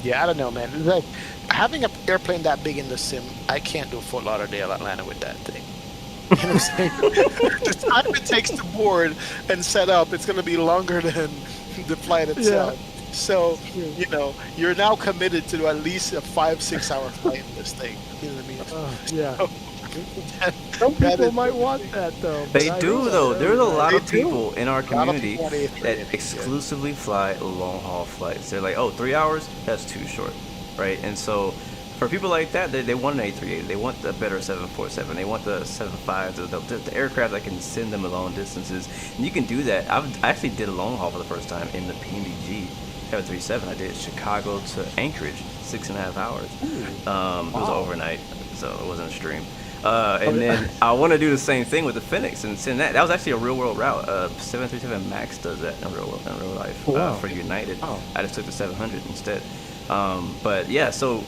Yeah, I don't know, man. Like having an airplane that big in the sim, I can't do Fort Lauderdale, Atlanta with that thing. You know what I'm saying? The time it takes to board and set up, it's going to be longer than the flight Yeah, itself. So, it's true. you're now committed to at least a 5, 6 hour flight in this thing. You know what I mean? Yeah. So, that, Some that people is might really want big. that though, but They I do don't though. There's a know. lot They of do. people in our A lot of community people want that A380. Yeah. exclusively fly long haul flights. They're like, oh, 3 hours? That's too short, right? And so for people like that, they want an A380. They want the better 747. They want the 75, the aircraft that can send them long distances. And you can do that. I actually did a long haul for the first time in the PMDG 737. I did Chicago to Anchorage, 6.5 hours. It was overnight, so it wasn't a stream. And then I want to do the same thing with the Phoenix and send that. That was actually a real world route. 737 Max does that in real life Oh, wow. for United. Oh. I just took the 700 instead. But yeah, so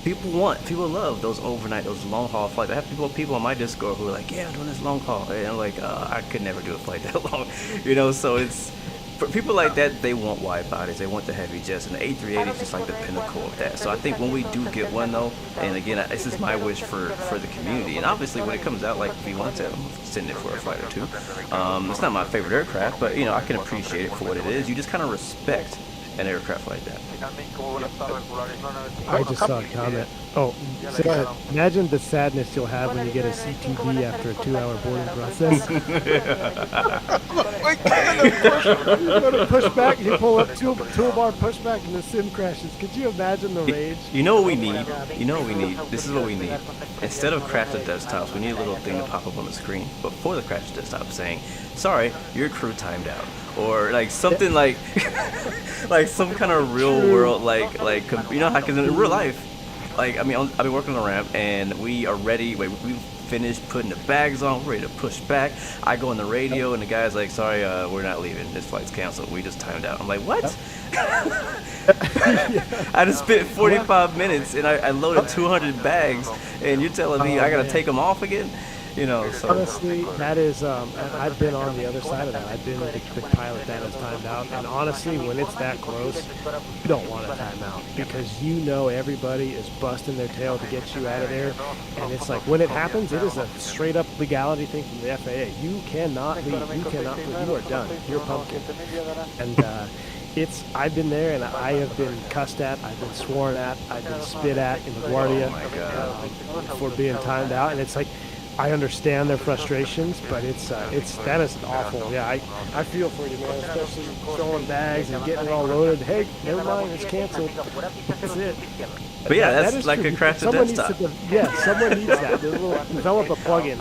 people love those overnight, those long haul flights. I have people on my Discord who are like, yeah, I'm doing this long haul, and I'm like, I could never do a flight that long, So it's for people like that. They want wide bodies, they want the heavy jets, and the A380 is just like the pinnacle of that. So I think when we do get one though, and again, this is my wish for the community, and obviously when it comes out, like if you want to, I'm sending it for a flight or two. It's not my favorite aircraft, but I can appreciate it for what it is. You just kind of respect an aircraft like that. I just saw a comment. Oh, so Go ahead. imagine the sadness you'll have when you get a CTV after a 2-hour boarding process. My God, You go to pushback, you pull up toolbar pushback, and the sim crashes. Could you imagine the rage? You know what we need? This is what we need. Instead of crash the desktops, we need a little thing to pop up on the screen before the crash desktop saying, sorry, your crew timed out. Or like something like like some kind of real world like how, because in real life, like I've been working on the ramp and we are ready. We finished putting the bags on, we're ready to push back. I go on the radio and the guy's like, sorry, we're not leaving, this flight's canceled, we just timed out. I'm like, what? I just spent 45 minutes and I loaded 200 bags and you're telling me I gotta take them off again? So Honestly, that is, and I've been on the other side of that. I've been the pilot that has timed out, and honestly, when it's that close, you don't want to time out because everybody is busting their tail to get you out of there, and it's like when it happens, it is a straight up legality thing from the FAA. You cannot leave. You cannot leave. You are done. You're pumpkin. And I've been there and I have been cussed at, I've been sworn at, I've been spit at in LaGuardia for being timed out, and it's like, I understand their frustrations, but that is awful. Yeah, I feel for you, man, especially throwing bags and getting it all loaded. Hey, never mind, it's canceled. That's it. But yeah, That that's is like true. a crash to Someone desktop. someone needs that. There's a little, develop a plugin.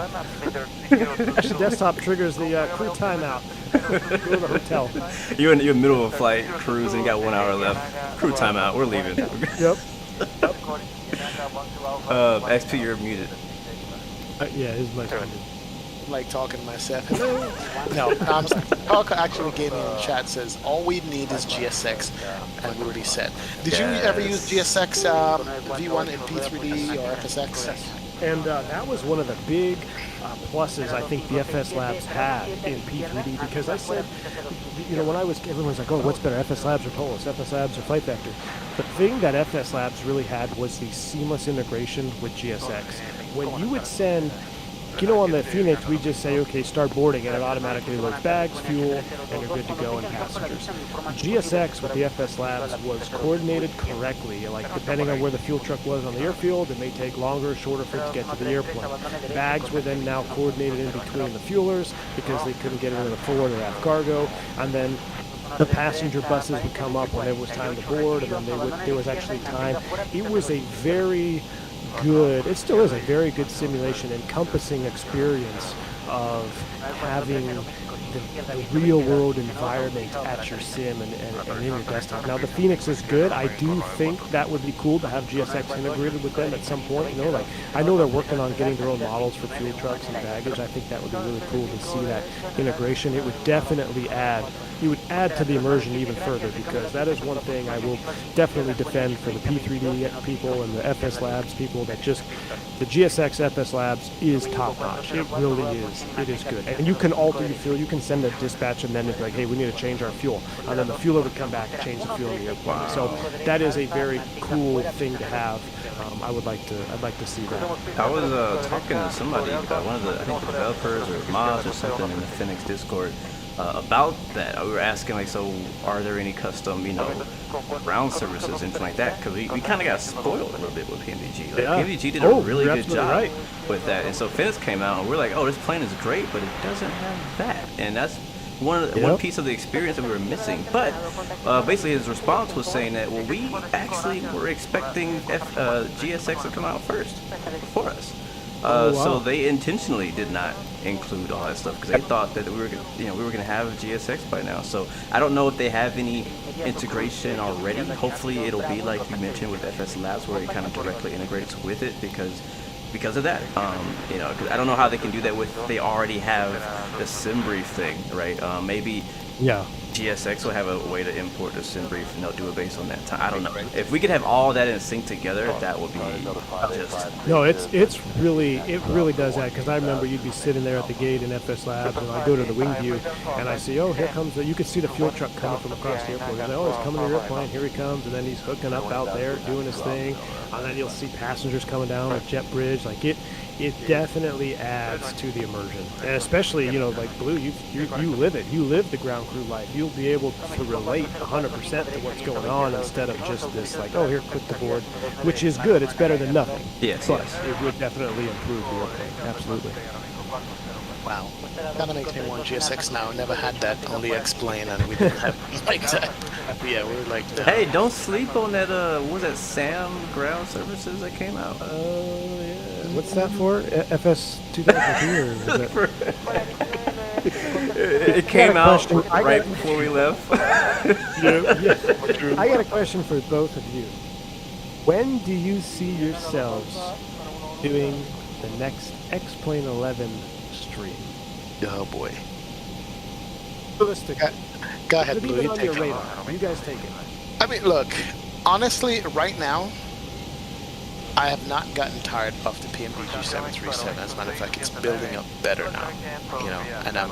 Desktop triggers the crew timeout. Go to the hotel. You're in the middle of a flight, cruising, you got 1 hour left. Crew timeout, we're leaving. Yep. XP, you're muted. Yeah, his mic. like talking to myself. Hello. No, Talk actually gave me in the chat says all we need is GSX, and we already said. Did you ever use GSX V1 in P3D or FSX? And that was one of the big pluses I think the FS Labs had in P3D, because I said, when everyone was like, oh, what's better, FS Labs or Tolos, FS Labs or Flight Vector? The thing that FS Labs really had was the seamless integration with GSX. When you would send, on the Phoenix, we just say, okay, start boarding, and it automatically loads bags, fuel, and you're good to go, and passengers. GSX with the FS Labs was coordinated correctly. Like, depending on where the fuel truck was on the airfield, it may take longer or shorter for it to get to the airplane. Bags were then now coordinated in between the fuelers because they couldn't get into the forward or aft cargo, and then the passenger buses would come up when it was time to board, and then there was actually time. It was a very good, it still is a very good simulation encompassing experience of having the real world environment at your sim and in your desktop. Now the Phoenix is good. I do think that would be cool to have GSX integrated with them at some point. Like, I know they're working on getting their own models for fuel trucks and baggage. I think that would be really cool to see that integration. It would definitely add you would add to the immersion even further, because that is one thing I will definitely defend for the P3D people and the FS Labs people, that just the GSX FS Labs is top notch. It really is. It is good. And you can alter your fuel. You can send a dispatch amendment like, hey, we need to change our fuel. And then the fueler would come back and change the fuel in the airplane. So that is a very cool thing to have. I'd like to see that. I was talking to somebody, one of the, I think the developers or mods or something in the Phoenix Discord, about that. We were asking, like, so are there any custom, ground services, anything like that? Because we kind of got spoiled a little bit with PMDG. Like, PMDG did a really good job with that. And so Phoenix came out, and we're like, oh, this plane is great, but it doesn't have that. And that's one piece of the experience that we were missing. But basically his response was saying that, well, we actually were expecting GSX to come out first before us. So they intentionally did not include all that stuff because they thought that we were going to have GSX by now. So I don't know if they have any integration already. Hopefully it'll be like you mentioned with FS Labs, where it kind of directly integrates with it because of that. Because I don't know how they can do that they already have the SimBrief thing, right? Maybe GSX will have a way to import the SimBrief, and they'll do it based on that time. I don't know. If we could have all that in sync together, that would be just... No, it really does that, because I remember you'd be sitting there at the gate in FS Labs, and I go to the wing view, and I see, oh, here comes you could see the fuel truck coming from across the airport. And oh, he's coming to your airplane, here he comes, and then he's hooking up out there, doing his thing, and then you'll see passengers coming down at Jet Bridge. Like, it definitely adds to the immersion, and especially like Blue, you live it. You live the ground crew life. You'll be able to relate 100% to what's going on, instead of just this like, oh, here, click the board, which is good. It's better than nothing. Yes, but it would definitely improve the airplane. Absolutely. Wow, kind of makes me want GSX now. Never had that, only explain, and we didn't have like that. Yeah, we were like, no. Hey, don't sleep on that. What was that SAM ground services that came out? Yeah. What's that for? FS 2003 or is it came out right before we left. I got a question for both of you. When do you see yourselves doing the next X-Plane 11 stream? Oh boy. Realistic. Go ahead, Blue. You take it. You guys take it. I mean, look, honestly, right now, I have not gotten tired of the PMDG 737. As a matter of fact, it's building up better now, and I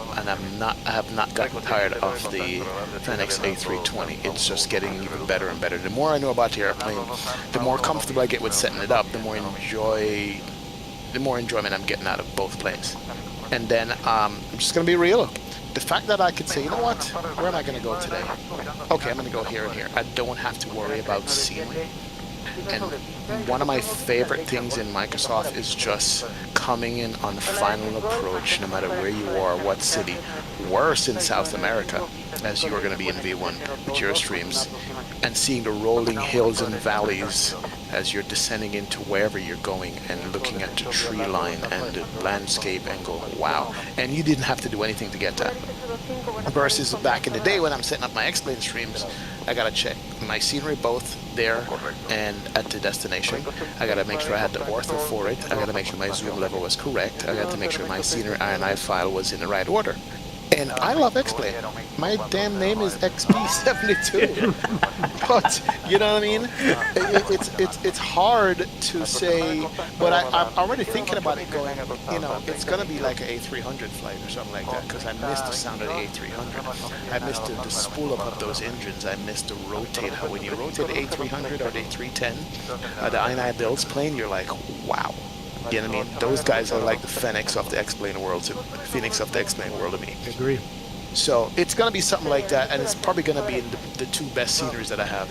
have not gotten tired of the Phoenix A320. It's just getting even better and better. The more I know about the airplane, the more comfortable I get with setting it up, the more enjoyment I'm getting out of both planes. And then I'm just gonna be real. The fact that I could say, you know what, where am I gonna go today? Okay, I'm gonna go here and here. I don't have to worry about scenery. And one of my favorite things in Microsoft is just coming in on the final approach, no matter where you are, what city. Worse in South America, as you are going to be in V1 with your streams, and seeing the rolling hills and valleys as you're descending into wherever you're going, and looking at the tree line and the landscape and go, wow. And you didn't have to do anything to get that. Versus back in the day when I'm setting up my X-Plane streams, I gotta check my scenery both there and at the destination. I gotta make sure I had the ortho for it. I gotta make sure my zoom level was correct. I gotta make sure my scenery INI file was in the right order. And I love X-Plane. My damn name is XP72. But, you know what I mean? It's hard to say, but I'm already thinking about it going, it's going to be like an A300 flight or something like that, because I miss the sound of the A300. I miss the spool up of those engines. I miss the rotate. How when you rotate the A300 or the A310, the INI builds plane, you're like, wow. You know what I mean? Those guys are like the Phoenix of the X-Plane world to me. Agree. So it's going to be something like that, and it's probably going to be in the two best sceneries that I have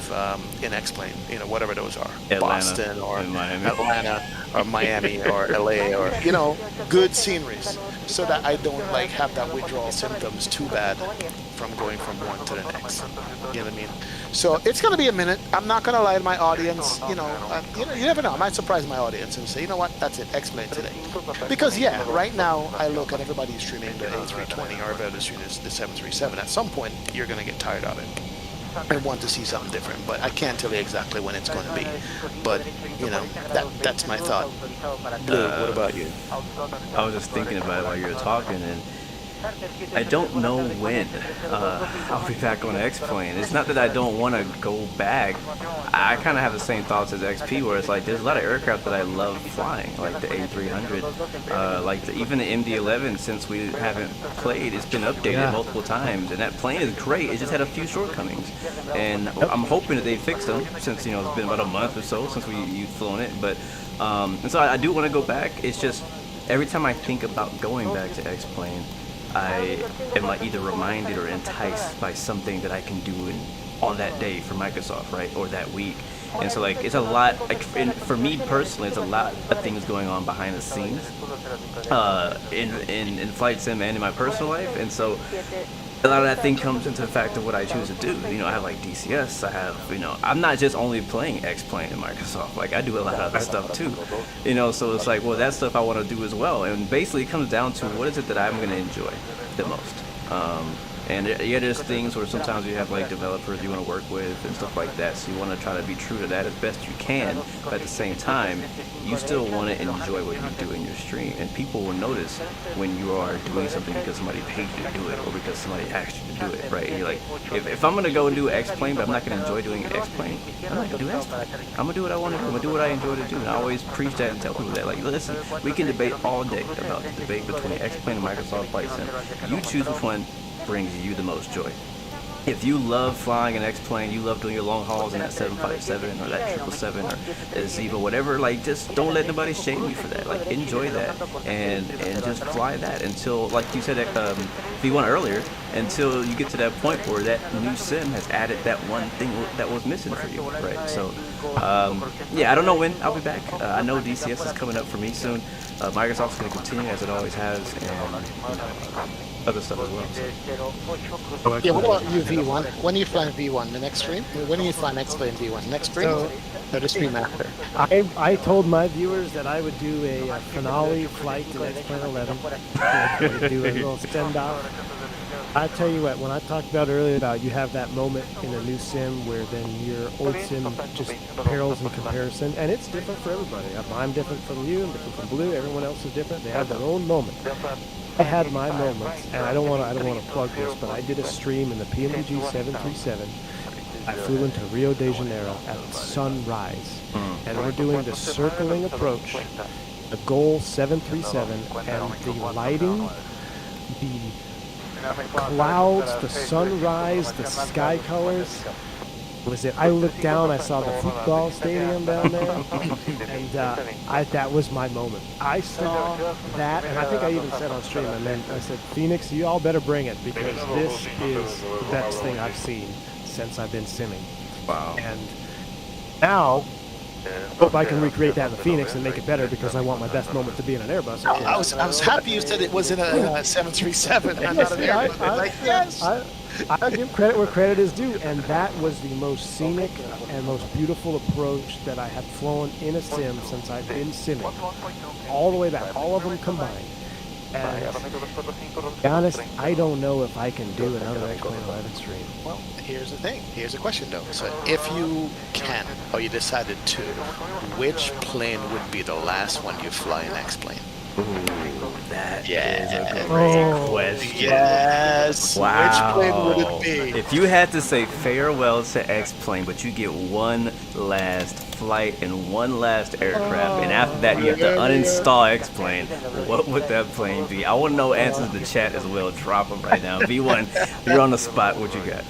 in X-Plane, whatever those are. Atlanta, Boston or Miami. Atlanta or Miami or LA or, good sceneries, so that I don't have that withdrawal symptoms too bad from going from one to the next. You know what I mean? So it's going to be a minute. I'm not going to lie to my audience. You never know. I might surprise my audience and say, you know what, that's it, X-Plane today. Because, right now I look at everybody streaming the A320 or everybody streaming the 737. At some point, you're going to get tired of it and want to see something different. But I can't tell you exactly when it's going to be. But, that's my thought. Blue, what about you? I was just thinking about it while you were talking, and I don't know when I'll be back on X-Plane. It's not that I don't want to go back. I kind of have the same thoughts as XP, where it's like there's a lot of aircraft that I love flying, like the A300, even the MD-11. Since we haven't played, it's been updated multiple times, and that plane is great. It just had a few shortcomings, and I'm hoping that they fix them since it's been about a month or so since you've flown it. But and so I do want to go back. It's just every time I think about going back to X-Plane, I am either reminded or enticed by something that I can do on that day for Microsoft, right, or that week. And so it's a lot, for me personally, it's a lot of things going on behind the scenes in flight sim and in my personal life. And so a lot of that thing comes into the fact of what I choose to do. I have DCS, I have, I'm not just only playing X-Plane in Microsoft, I do a lot of other stuff too, so it's well, that stuff I want to do as well. And basically it comes down to what is it that I'm going to enjoy the most. And there's things where sometimes you have developers you want to work with and stuff like that, so you want to try to be true to that as best you can, but at the same time you still want to enjoy what you do in your stream, and people will notice when you are doing something because somebody paid you to do it or because somebody asked you to do it, right? And you're if I'm going to go and do X-Plane but I'm not going to enjoy doing X-Plane, I'm not going to do X-Plane. I'm going to do what I want to do. I'm going to do what I enjoy to do. And I always preach that and tell people that, listen, we can debate all day about the debate between X-Plane and Microsoft Flight Sim. You choose which one brings you the most joy. If you love flying an X-Plane, you love doing your long hauls in that 757 or that 777 or that Ziva, whatever, just don't let nobody shame you for that. Enjoy that and just fly that until, like you said at V1 earlier, until you get to that point where that new sim has added that one thing that was missing for you, right? So, yeah, I don't know when I'll be back. I know DCS is coming up for me soon. Microsoft's going to continue as it always has, and other stuff as well. So. Yeah, what about you, V1? When are you flying V1? The next stream? When are you flying X-Plane V1? Next stream? Or the stream after? I told my viewers that I would do a finale flight to X-Plane 11. We'd do a little send-off. I tell you what, when I talked about earlier about you have that moment in a new sim where then your old sim just pales in comparison, and it's different for everybody. I'm different from you, I'm different from Blue, everyone else is different. They have their own moment. I had my moments, and I don't want to plug this, but I did a stream in the PMDG 737. I flew into Rio de Janeiro at sunrise, and we're doing the circling approach, the goal 737, and the lighting, the clouds, the sunrise, the sky colors. I looked down, I saw the football stadium down there, and that was my moment. I saw that, and I think I even said on stream, and then I said, Phoenix, you all better bring it, because this is the best thing I've seen since I've been simming. Wow. And now, I hope I can recreate that in the Phoenix and make it better, because I want my best moment to be in an Airbus. I was happy you said it was in a 737 and not an Airbus. Yes. I give credit where credit is due, and that was the most scenic and most beautiful approach that I have flown in a sim since I've been simming. All the way back, all of them combined. And to be honest, I don't know if I can do another X-Plane 11 stream. Well, here's the thing. Here's a question, though. So if you can, or you decided to, which plane would be the last one you fly in X-Plane? Ooh, that is a great question. Yes. Wow. Which plane would it be? If you had to say farewell to X-Plane, but you get one last flight and one last aircraft, and after that you have to uninstall X-Plane, what would that plane be? I want to know answers in the chat as well. Drop them right now. V1, you're on the spot. What you got?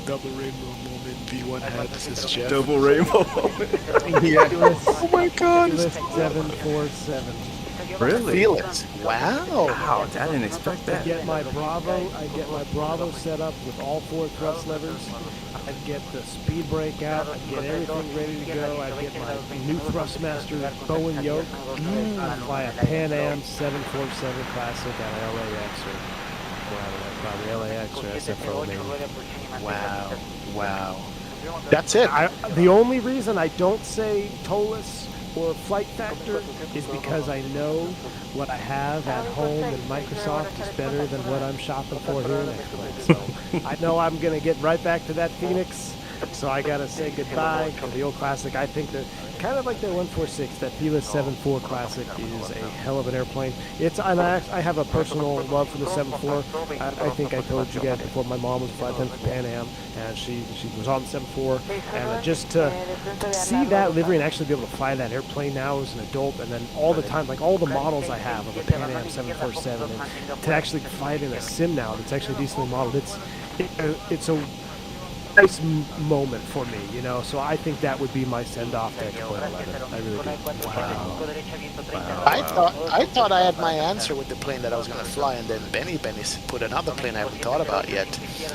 Double rainbow moment V1 had, says Jeff. Double rainbow moment. Yeah. Oh my god. 747. Really? Felix. Wow. Wow, I didn't expect I that. get my Bravo set up with all 4 thrust levers. I get the speed brake out. I get everything ready to go. I get my new Thrustmaster Bowen yoke. I fly a Pan Am 747 Classic at LAX or probably LAX or SFO maybe. Wow. Wow. That's it. The only reason I don't say TOLUS or Flight Factor is because I know what I have at home in Microsoft is better than what I'm shopping for here in X-Plane. So I know I'm going to get right back to that Phoenix. So I gotta say goodbye to the old classic. I think that kind of like the 146, that Viva 7.4 classic is a hell of an airplane. And I have a personal love for the 7.4. I think I told you guys before, my mom was a flight attendant for Pan Am, and she was on the 7.4. And just to see that livery and actually be able to fly that airplane now as an adult, and then all the time, like all the models I have of a Pan Am 747, and to actually fly it in a sim now that's actually decently modeled, it's a nice moment for me, you know. So I think that would be my send-off to X-Plane 11. I really do. I thought I had my answer with the plane that I was going to fly, and then Benny put another plane I haven't thought about yet.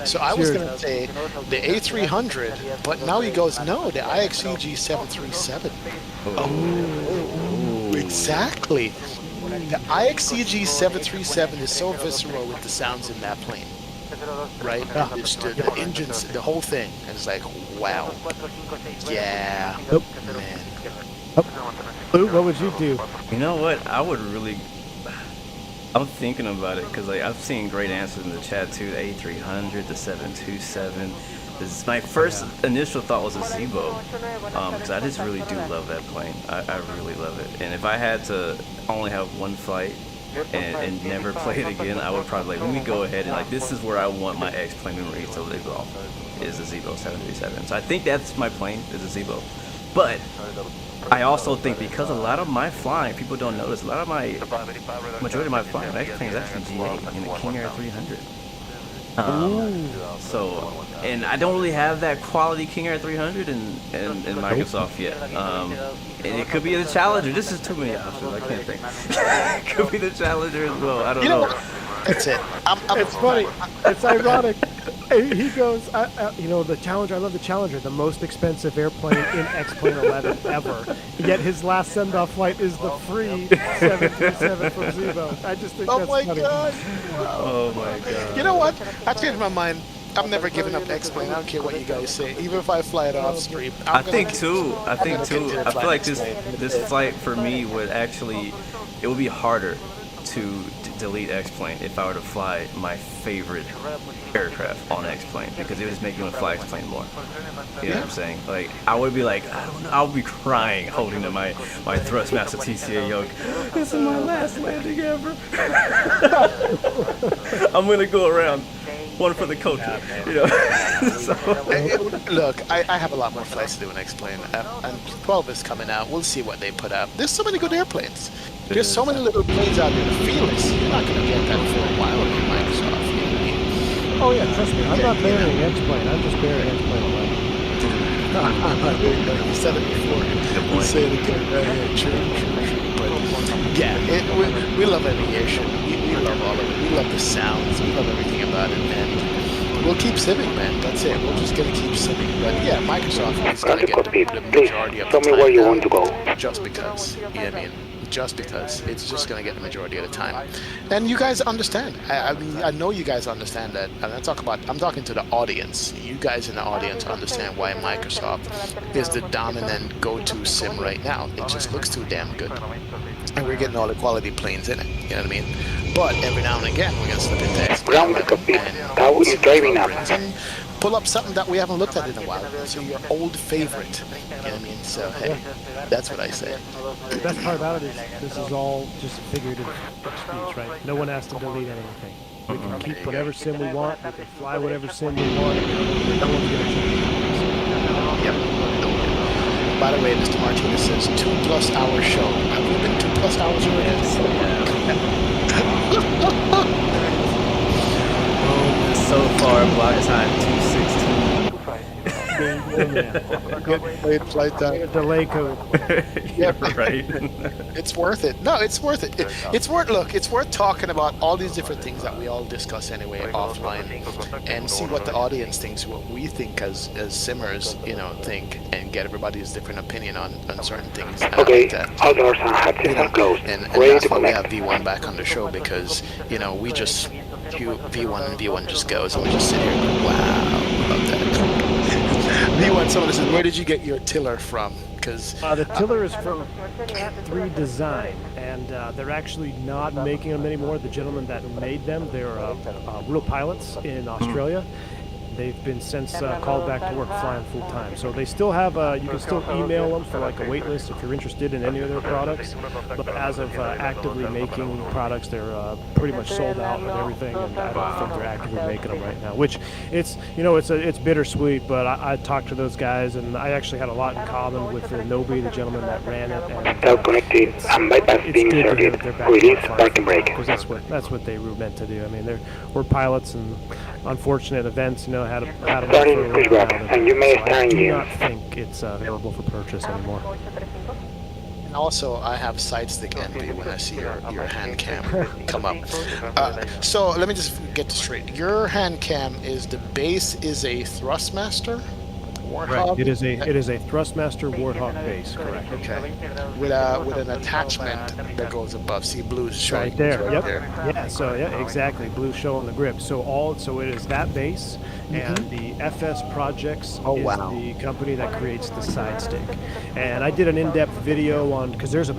So I was going to say the A300, but now he goes, no, the IXCG 737. Oh, exactly. The IXCG 737 is so visceral with the sounds in that plane. Right? The engines, the whole thing. And it's like, wow. Yeah. Man. Lou, what would you do? You know what? I'm thinking about it because like I've seen great answers in the chat too. The A300, the 727. My first initial thought was a Zebo, because I just really do love that plane. I really love it. And if I had to only have one flight and never play it again, I would probably let me go ahead and like, this is where I want my X-plane memory to live off, is the Zebo 737. So I think that's my plane, is a Zebo. But I also think because a lot of my flying, people don't notice, majority of my flying X-plane is actually G8 in the King Air 300. So, and I don't really have that quality King Air 300 in Microsoft yet. And it could be the Challenger. This is too many options. I can't think. It could be the Challenger as well. I don't know. That's it. It's funny. It's ironic. He goes, you know, the Challenger, I love the Challenger, the most expensive airplane in X-Plane 11 ever. Yet his last send-off flight is the free 737 from Zebo. I just think that's funny. God. Wow. Oh my god. You know what? I changed my mind. I'm never giving up X-Plane. I don't care what you guys say. Even if I fly it off stream. I think too. I feel like this flight for me would actually, it would be harder to delete X-Plane if I were to fly my favorite aircraft on X-Plane, because it would just make me want to fly X-Plane more. You know what I'm saying? Like, I would be like, I don't know, I would be crying holding to my Thrustmaster TCA yoke. This is my last landing ever. I'm gonna go around. One for the culture, you know. So. Look, I have a lot more flights to do in X-Plane, and 12 is coming out. We'll see what they put out. There's so many good airplanes. There's so many little planes out there. The Fearless, you're not going to get that for a while in Microsoft. You know what I mean? Oh yeah, trust me. I'm not burying X-Plane. I'm just burying X-Plane 11. You said it before. You say it again. True. But yeah, we love aviation. We love all of it. We love the sounds. We love everything about it, and we'll keep simming, man. That's it. We're just gonna keep simming. But yeah, Microsoft is gonna get the majority of the time. Tell me where you want to go. Just because. You know what I mean? Just because it's just going to get the majority of the time, and you guys understand. I mean, I know you guys understand that, and I'm talking to the audience. You guys in the audience understand why Microsoft is the dominant go-to sim right now. It just looks too damn good, and we're getting all the quality planes in it. You know what I mean? But every now and again, we're going to slip into X-Plane and pull up something that we haven't looked at in a while. So your old favorite. You know what I mean? So hey, that's what I say. The best part about it is this is all just a figurative excuse, right? No one has to delete anything. We can keep whatever sim we want. We can fly whatever sim we want. No one's going to change it. Yep. By the way, Mr. Martinez says 2+ hour show. Have we been 2+ hours already? So far, block time 216. Good flight time. Delay code. Yeah, right. It's worth it. No, it's worth it. It's worth talking about all these different things that we all discuss anyway offline, and see what the audience thinks, what we think as simmers, you know, think, and get everybody's different opinion on certain things. Okay, like all doors and hatches are closed. And Ready that's to why we connect. have V1 back on the show, because, you know, we just V1 and V1 just goes, and we just sit here and go, wow, love that. V1, someone says, where did you get your tiller from? Because the tiller is from Cat 3 Design, and they're actually not making them anymore. The gentleman that made them, they're real pilots in Australia. they've been since called back to work flying full time. So they still have, you can still email them for like a wait list if you're interested in any of their products. But as of actively making products, they're pretty much sold out with everything, and I don't think they're actively making them right now. Which it's bittersweet. But I talked to those guys, and I actually had a lot in common with Nobi, the gentleman that ran it. And, Now connected and bypass it's being good to hear inserted. that they're back Release on fire parking brake. because that's what they were meant to do. I mean, we're pilots, and unfortunate events, had them for a Starting little pushback, while. and you may So I start do engine. not think it's available for purchase anymore. And also, I have side stick envy when I see your hand cam come up. So let me just get this straight. Your hand cam is the base is a Thrustmaster Warthog. It is a Thrustmaster Warthog base, correct? Okay. With an attachment that goes above. See, blue is showing Right there. right Yep. there. Yeah. So exactly. Blue showing the grip. So it is that base, and the FS Projects Oh, is wow. the company that creates the side stick. And I did an in-depth video on because there's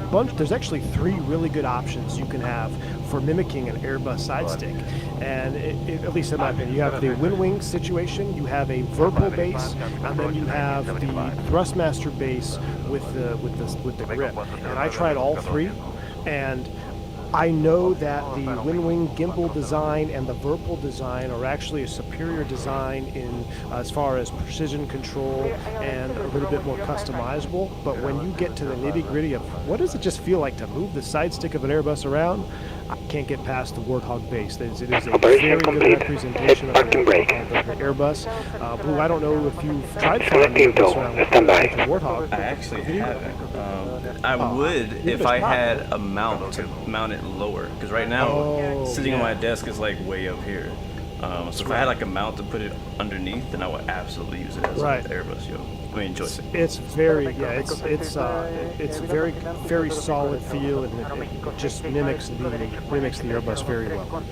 actually 3 really good options you can have for mimicking an Airbus side stick. And at least in my opinion, you have the wind wing situation, you have a Verpal base, and then you have the Thrustmaster base with the grip. And I tried all 3, and I know that the wind wing gimbal design and the Verpal design are actually a superior design in as far as precision control and a little bit more customizable. But when you get to the nitty gritty of what does it just feel like to move the side stick of an Airbus around, I can't get past the Warthog base. It is a very good representation of the Airbus. Blue, I don't know if you've tried flying the Airbus around with the Warthog. I actually haven't. I would if I had a mount to mount it lower, because right now sitting on my desk is like way up here. So if I had like a mount to put it underneath, then I would absolutely use it as an Airbus, joystick. It's very it's a very solid feel, and it just mimics the Airbus very well.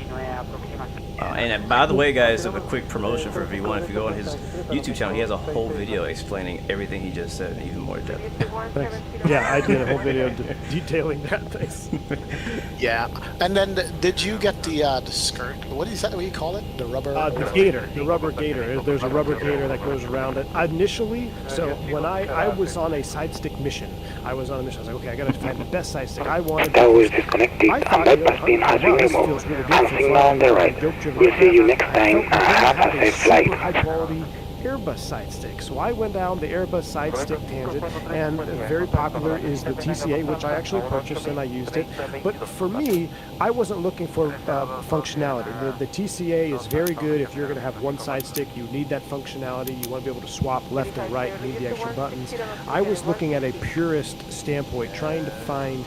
And by the way, guys, a quick promotion for V1. If you go on his YouTube channel, he has a whole video explaining everything he just said in even more depth. Thanks. Yeah, I did a whole video detailing that. Thanks. Yeah. And then did you get the skirt? What is that? What do you call it? The rubber. The gator, the rubber gator. There's a rubber gator that goes around it. Initially, so when I was on a side stick mission, I was like, okay, I gotta find the best side stick. I wanted. That was disconnected and bypass being has been removed. And signal on the right. We'll see you next time and have a safe flight. High quality Airbus side stick. So I went down the Airbus side stick tangent, and very popular is the TCA, which I actually purchased and I used it. But for me, I wasn't looking for functionality. The TCA is very good if you're going to have one side stick. You need that functionality. You want to be able to swap left and right. You need the extra buttons. I was looking at a purist standpoint, trying to find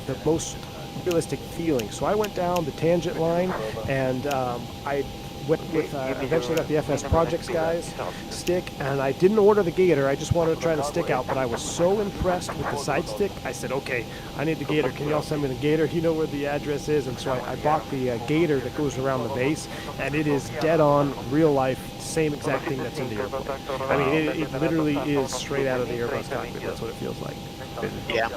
the most realistic feeling. So I went down the tangent line, and I went with eventually got the FS Projects guys stick, and I didn't order the gator. I just wanted to try the stick out, but I was so impressed with the side stick. I said, okay, I need the gator. Can y'all send me the gator? You know where the address is. And so I bought the gator that goes around the base, and it is dead on, real life, same exact thing that's in the airplane. I mean, it literally is straight out of the Airbus cockpit. That's what it feels like. Yeah.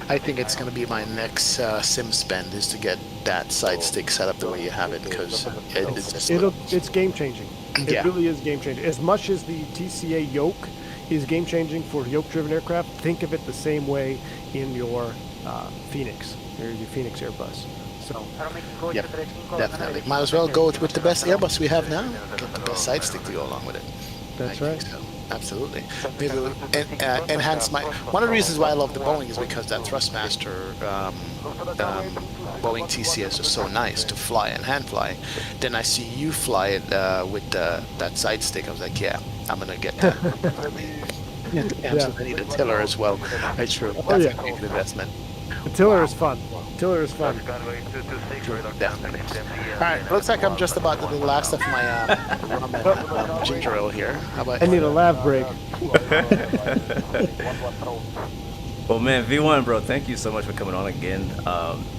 I think it's going to be my next sim spend is to get that side stick set up the way you have it, because it's just it's game changing. It really is game changing. As much as the TCA yoke is game changing for yoke driven aircraft, think of it the same way in your Phoenix, or your Phoenix Airbus. So, yep, definitely. Might as well go with the best Airbus we have now. Get the best side stick to go along with it. That's I right. think so. Absolutely. Maybe we'll enhance my. One of the reasons why I love the Boeing is because that Thrustmaster Boeing TCS is so nice to fly and hand fly. Then I see you fly it with that side stick. I was like, yeah, I'm gonna get that. And so I need a tiller as well. That's true. That's a great investment. The tiller is fun. Tiller is fun. Definitely. All right, looks like I'm just about to the last of my rum and ginger ale here. How about? I need a laugh break. Well, man, V1, bro, thank you so much for coming on again.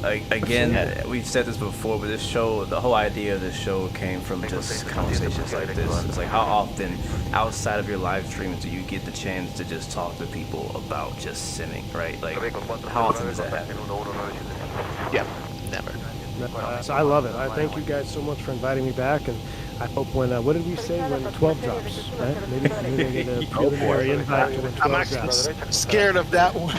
Again, we've said this before, but this show, the whole idea of this show came from just conversations like this. It's like, how often outside of your live streams do you get the chance to just talk to people about just simming, right? Like, how often does that happen? Yeah, never. So I love it. I thank you guys so much for inviting me back, and I hope when, what did we say, when 12 drops, right? Maybe they get a preliminary invite to when I'm 12 actually drops. scared of that one.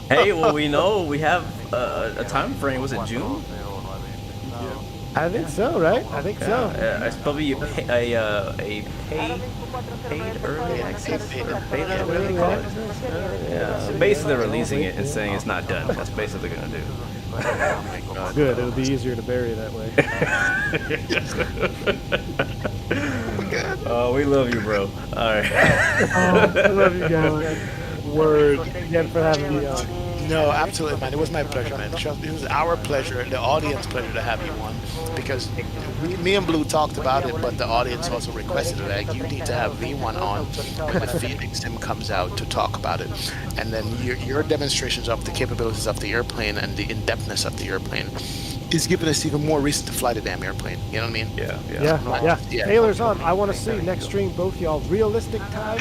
Hey, well, we know we have a time frame. Was it June? I think so, right? I think so. It's probably a paid early access. Paid whatever they call it. Yeah, basically releasing it and saying it's not done. That's basically gonna do. Good. It'll be easier to bury that way. Oh, we love you, bro. All right. I love you guys. Word. Thanks again for having me on. No, absolutely, man. It was my pleasure, man. It was our pleasure, the audience pleasure to have you on, because me and Blue talked about it, but the audience also requested it. Like, you need to have V1 on when Phoenix Sim comes out to talk about it, and then your demonstrations of the capabilities of the airplane and the in-depthness of the airplane is giving us even more reason to fly the damn airplane. You know what I mean? Yeah. Taylor's on. I want to see next stream both y'all realistic time,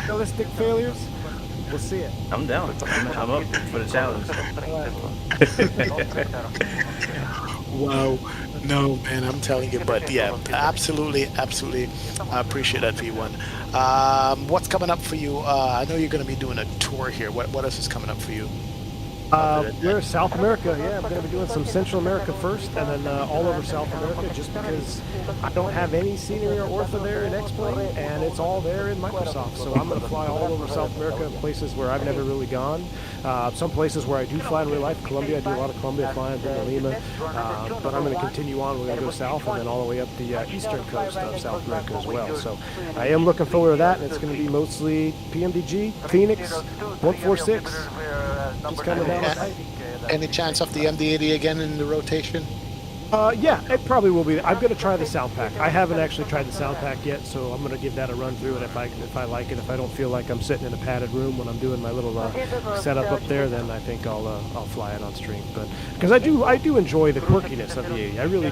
realistic failures. We'll see it. I'm down. I'm up for the challenge. Wow. No, man, I'm telling you. But yeah, absolutely. I appreciate that, V1. What's coming up for you? I know you're going to be doing a tour here. What else is coming up for you? We're South America. Yeah, I'm going to be doing some Central America first, and then all over South America, just because I don't have any scenery or ortho there in X-Plane, and it's all there in Microsoft. So I'm going to fly all over South America, places where I've never really gone. Some places where I do fly in real life. Colombia, I do a lot of Colombia flying, to Lima. But I'm going to continue on. We're going to go south, and then all the way up the eastern coast of South America as well. So I am looking forward to that, and it's going to be mostly PMDG, Phoenix, 146. Just coming down. Any chance of the MD-80 again in the rotation? Yeah, it probably will be. I'm going to try the sound pack. I haven't actually tried the sound pack yet, so I'm going to give that a run through. And if I like it, if I don't feel like I'm sitting in a padded room when I'm doing my little setup up there, then I think I'll fly it on stream. But because I do enjoy the quirkiness of the 80. I really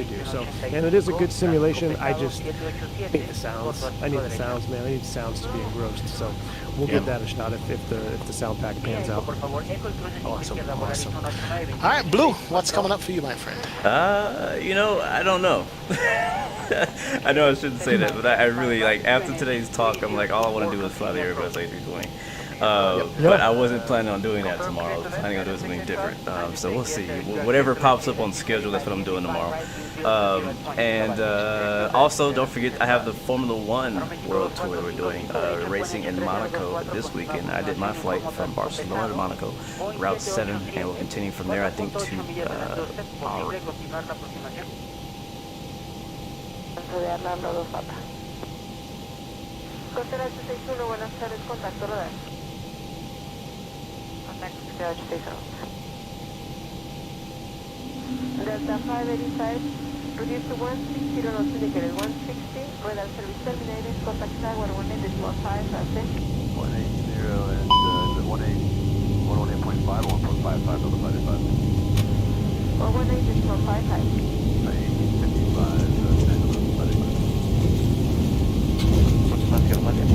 do. So, and it is a good simulation. I just need the sounds. I need the sounds, man. I need the sounds to be engrossed. So we'll give that a shot if the sound pack pans out. Awesome. All right, Blue, what's coming up for you, my friend? I don't know. I know I shouldn't say that, but I really, like, after today's talk, I'm like, all I want to do is fly the Airbus A320. But I wasn't planning on doing that tomorrow. I was planning on doing something different. So we'll see. Whatever pops up on schedule, that's what I'm doing tomorrow. Also, don't forget, I have the Formula One World Tour we're doing, racing in Monaco this weekend. I did my flight from Barcelona to Monaco, Route 7, and we'll continue from there, I think, to Delta 585, reduce to 160, not indicated 160, radar service terminated, contact tower 180.5, that's it. 180 and the 118.5 or 1.55 over 55? Or 180.55. 250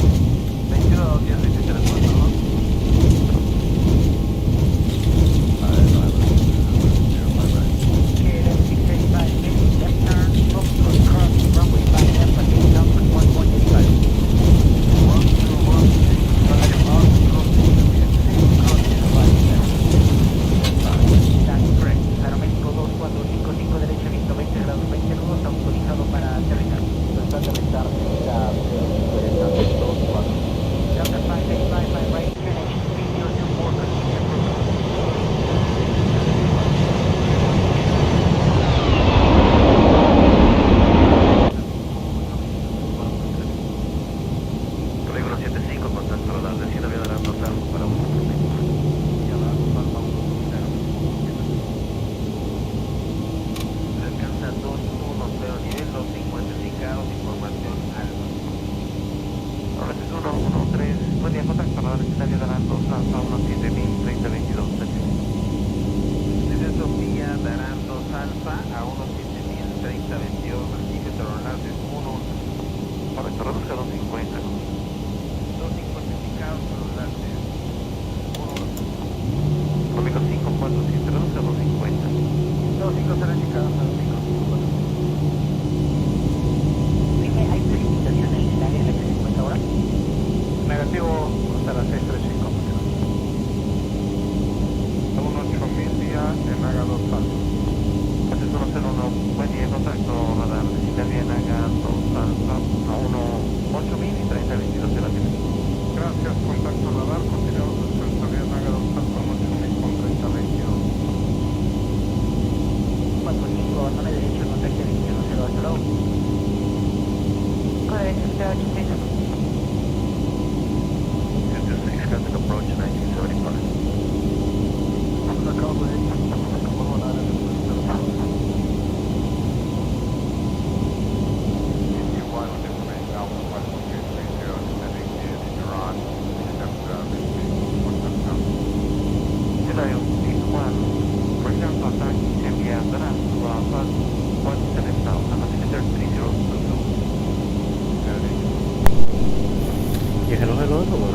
Traffic approach 1975. Yeah, hello, hello, hello.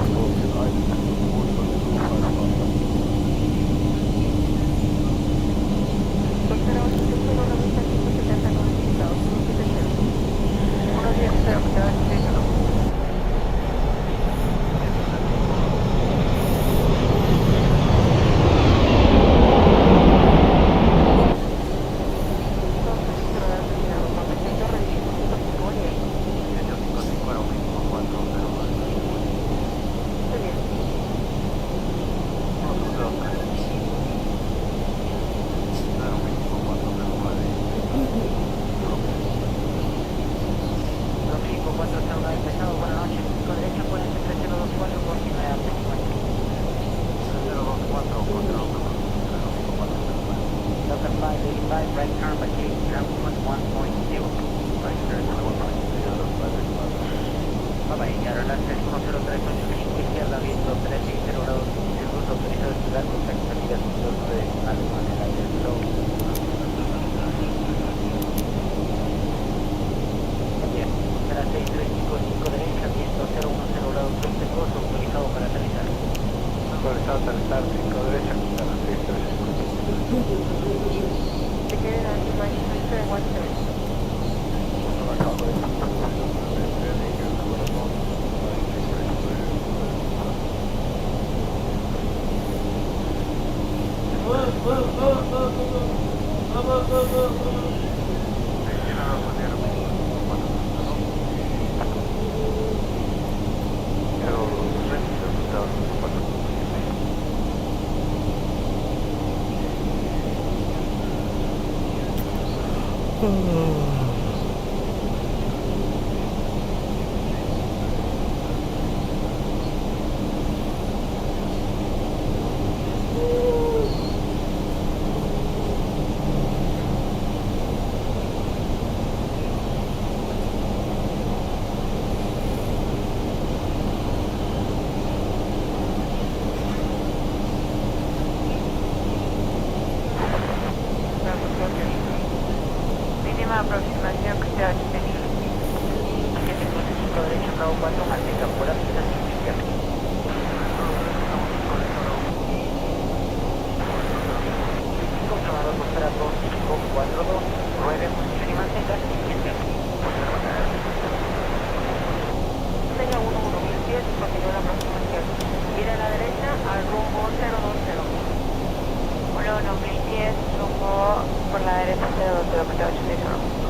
Aproximación que te hace venir. 7.5 derecho, Bravo 4, mantenga por la pista sin izquierda. Confirmado, Costera 2542, ruede, posición y mantenga sin izquierda. Tenga 11.000 pies y continúa la aproximación. Gira a la derecha al rumbo 020. 11.000 pies, rumbo por la derecha 020, que te 860.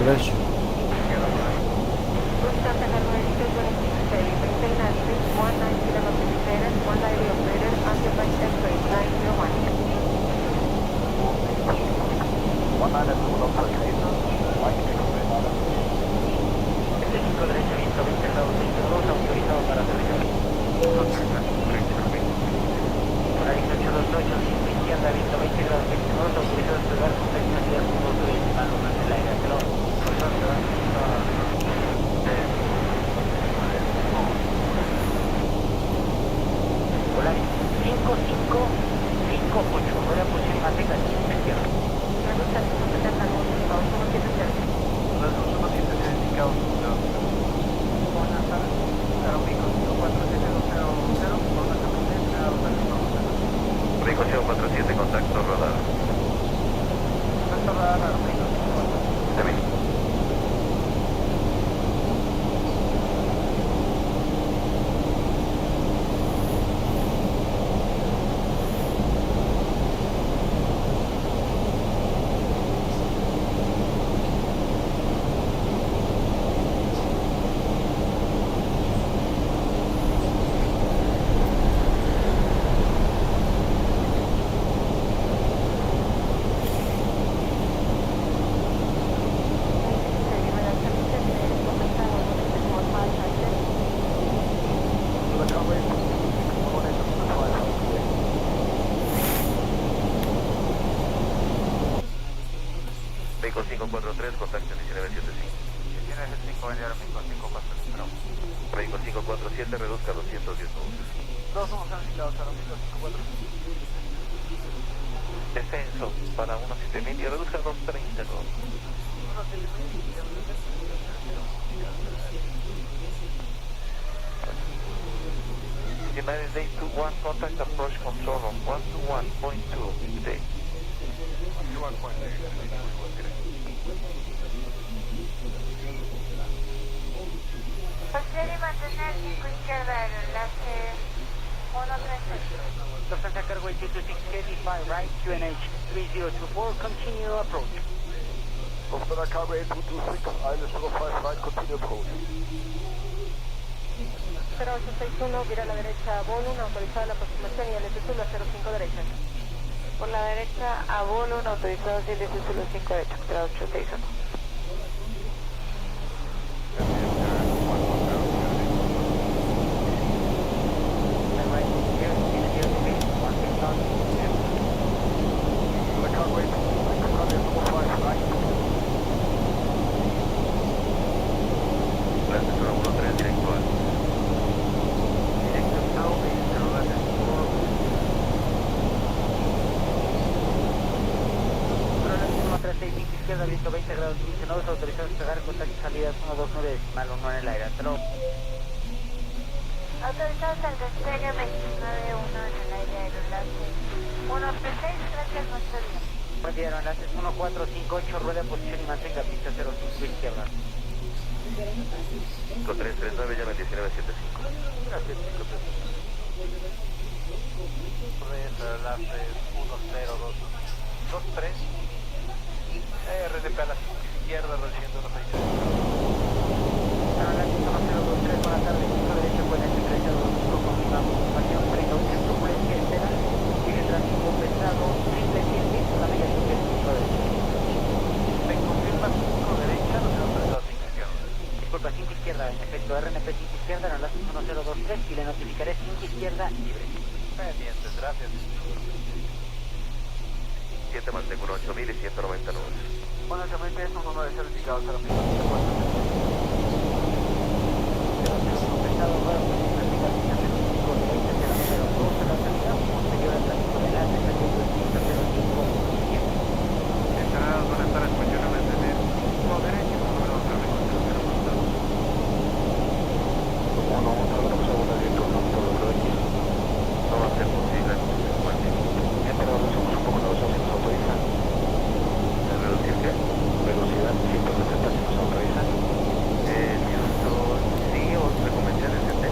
Bless you. Santa Carmen, maintain at 619 kilometers stated, one lady operator, occupied X-ray 901. 5 derecho, viento 20 grados 22, autorizado para aterrizar. Hola 1828, 5 izquierda, viento 20 grados 22, autorizado a despegar con velocidad 1.2 decimal, en el aire, pero hola 5558, rueda posición y mantenga 5 izquierda. Reduce al 170 nudos, 170. Los 177 indicados. Buenas tardes, Aeropico 547-200, por una camioneta, Rico 047, contacto radar. contacto radar, Aeropico 547. De mí. Rico 543, contacto 1975. Tienes el 5 venir a México 543. Rico 547, reduzca a 210 nudos. 2 somos indicados, Aeropico 547. Descenso para 17000 y reduzca a 230 nudos. United Day 21, contact approach control on 121.2 day. Posición y mantener 5 izquierda, enlace 138. Lufthansa Cargo 22685, right, QNH 3024, continue approach. Lufthansa Cargo 8226, ILS 05, right, continue approach. 0861, vira a la derecha, Bolun, autorizada la aproximación y LS Zulu 05 derecha. Por la derecha, a Bolun, autorizado y LS Zulu 5 derecha, 0861. Izquierda, viento 20 grados 15 nodos, autorizados a despegar, contacto salidas 129 decimal 1 en el aire. Pero Autorizados al despegue 29-1 en el aire aeroenlace 136, gracias, nuestro día. buen día, aeroenlaces 1458, rueda posición y mantenga pista 05 izquierda. 5339, llama 1975. Gracias, Enlace 10223. RDP a la izquierda, recibiendo una señal. Aeroenlace 1023, buenas tardes, 5 derecha, buena estrategia, 25, confirmamos, compañero, 32, turbulencia, espera, sigue tráfico pesado, triple 100, la media sube 5 derecha. Me confirma 5 derecha, no se ha autorizado 5 izquierda. Disculpa, 5 izquierda, en efecto, RNP 5 izquierda, aeroenlace 1023, y le notificaré 5 izquierda libre. Pendientes, gracias. 7 mantengo 8000 y 190 nudos. Bueno, también es un número de certificados a los mismos pesado, rueda posición vertical, pista 05 derecha, 002 a la salida, posterior al tráfico de enlace, saliendo de pista 05 izquierda. Entradas, buenas tardes, mañana me tener 1 derecha, número 2 tráfico 00 Como no vamos a ver un segundo directo, no por lo X. No va a ser posible, pero somos un poco nerviosos si nos autorizan. ¿El reducir qué? Velocidad 170 si nos autorizan. Sí, os recomendé el ST.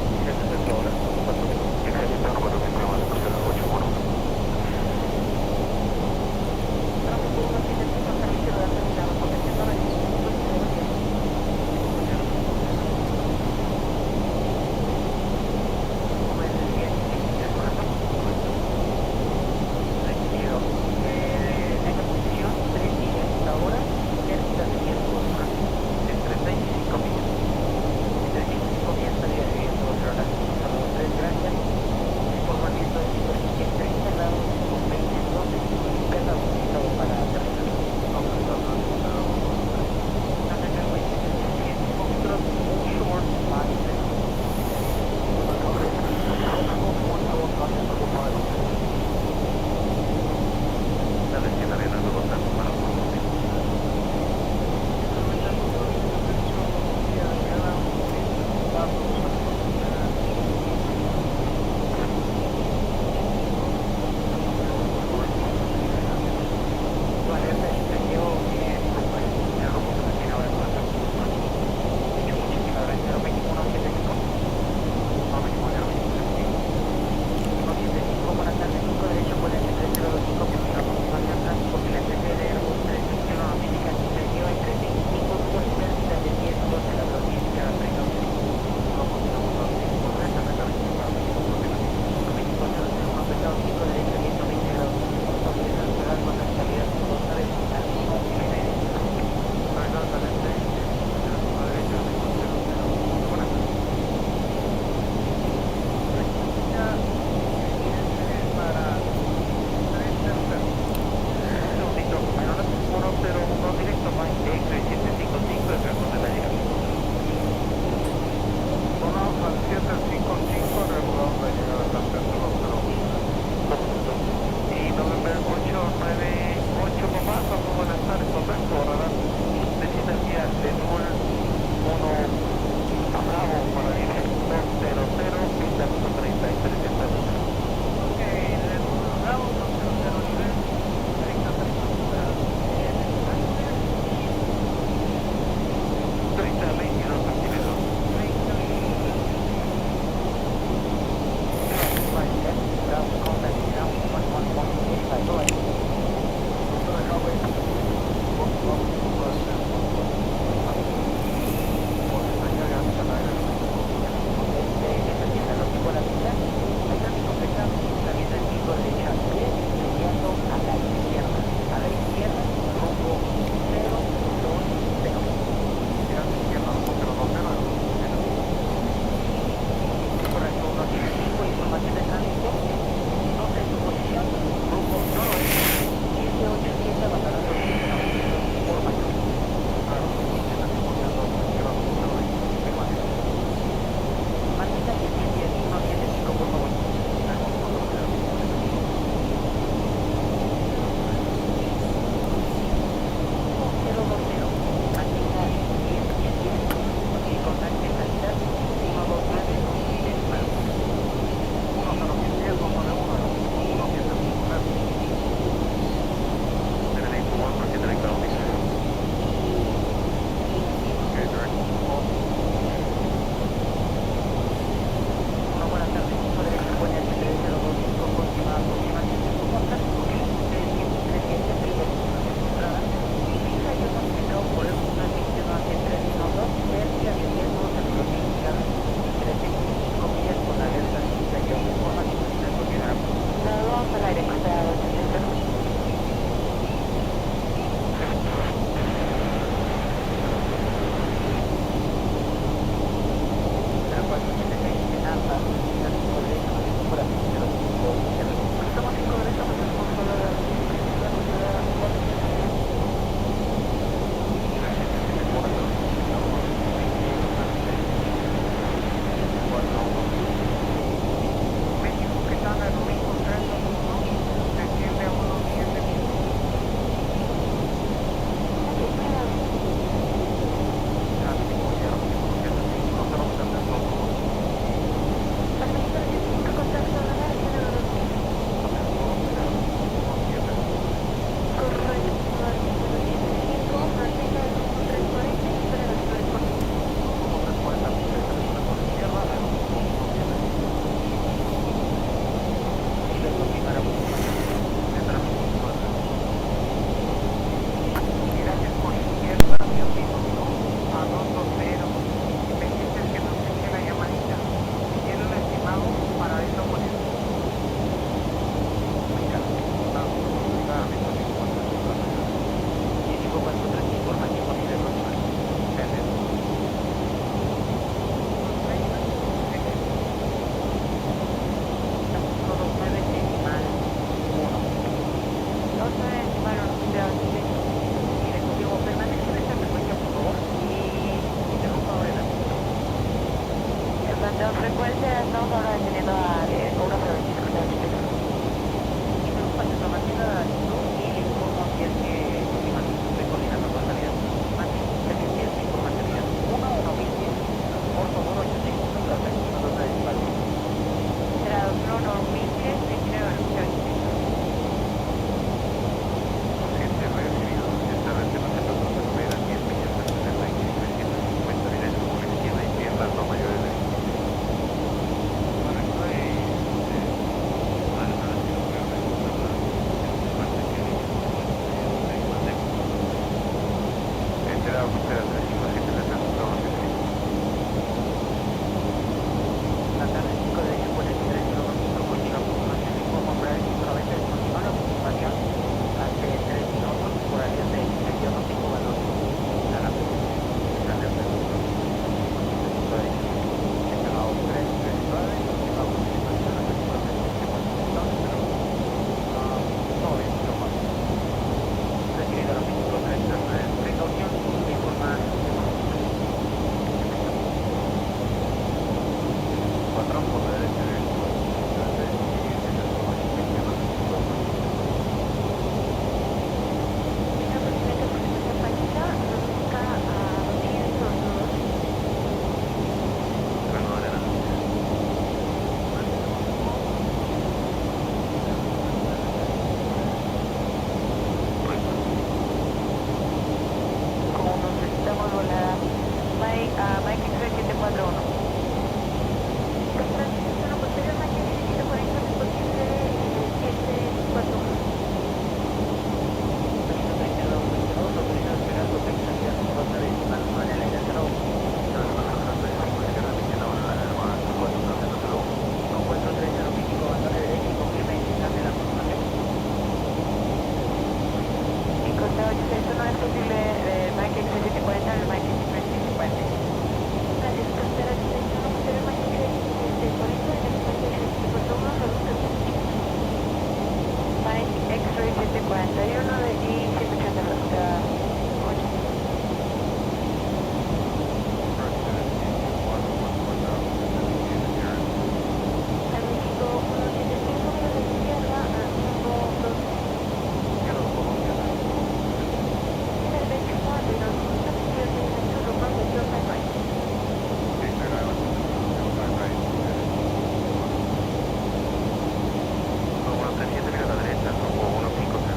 37 mira a la derecha, rumbo 150.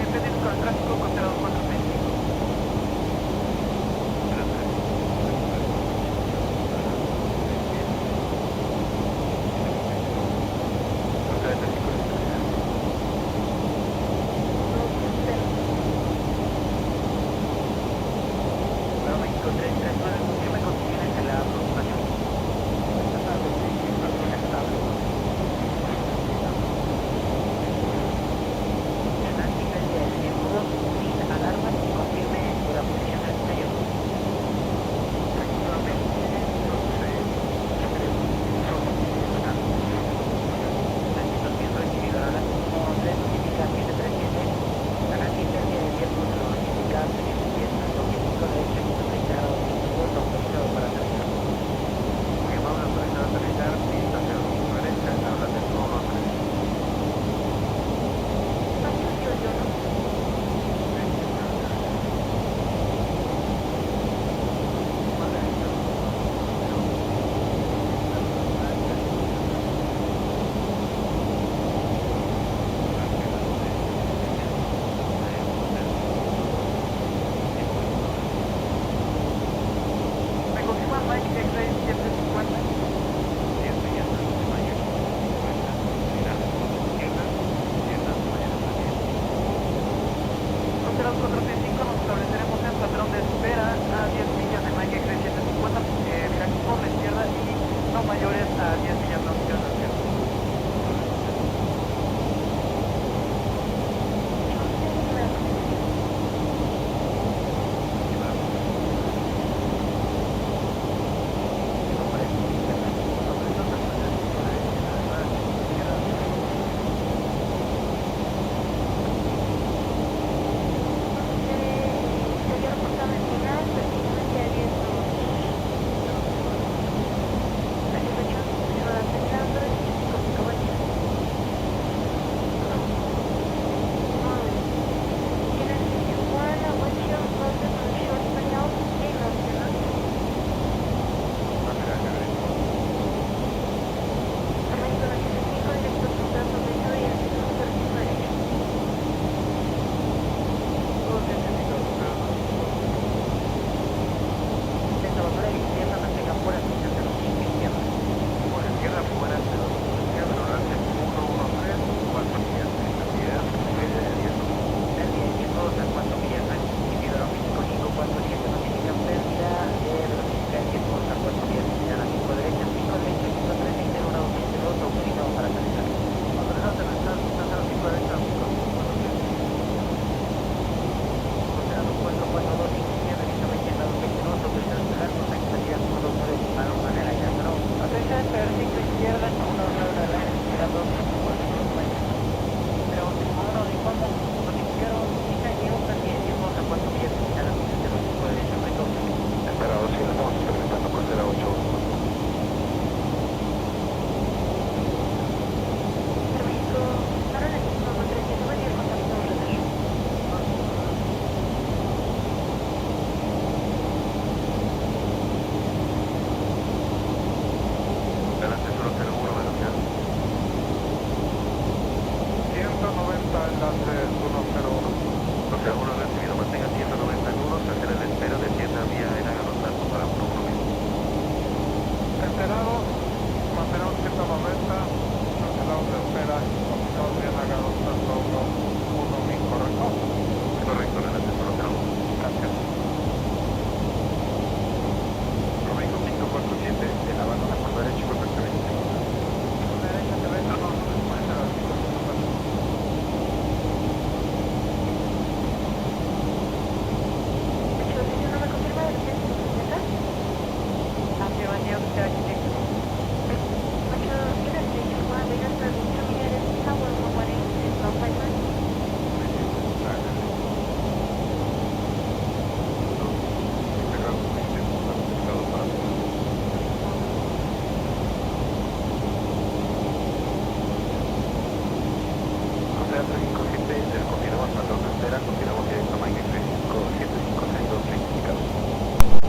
Pendiente con el tráfico, contra 2435. México 339, ¿qué me consiguen en la aproximación? Estable, sí, estable. Nancy, media del tiempo 2, sin alarma, y confirme la posición del taller. Nancy 200 recibido la alarma 3, notifica 737. La Nancy, media del tiempo 1, notifica 710, toque 5 derecho, 130 grados, autorizado para aterrizar. Muy amable, autorizado a aterrizar, pista 05 derecha, habla del 113. ¿Me confirma Mike X-Ray 750? 10 millas de mayo 50, final de fondo izquierda, 100 mañana también. Frontera 465, nos estableceremos en patrón de espera a 10 millas de Mike X-Ray 750, viraje por la izquierda y no mayores a 10 millas náuticas hacia el sur.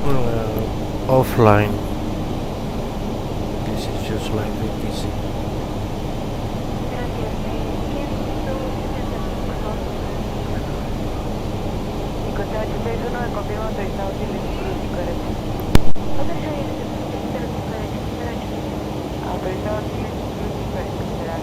Bueno, offline. This is just like VTC. Gracias. ¿Quién tú por favor? 5861 me confirma autorizado silencio 5 autorizado autorizado silencio 5 esperar.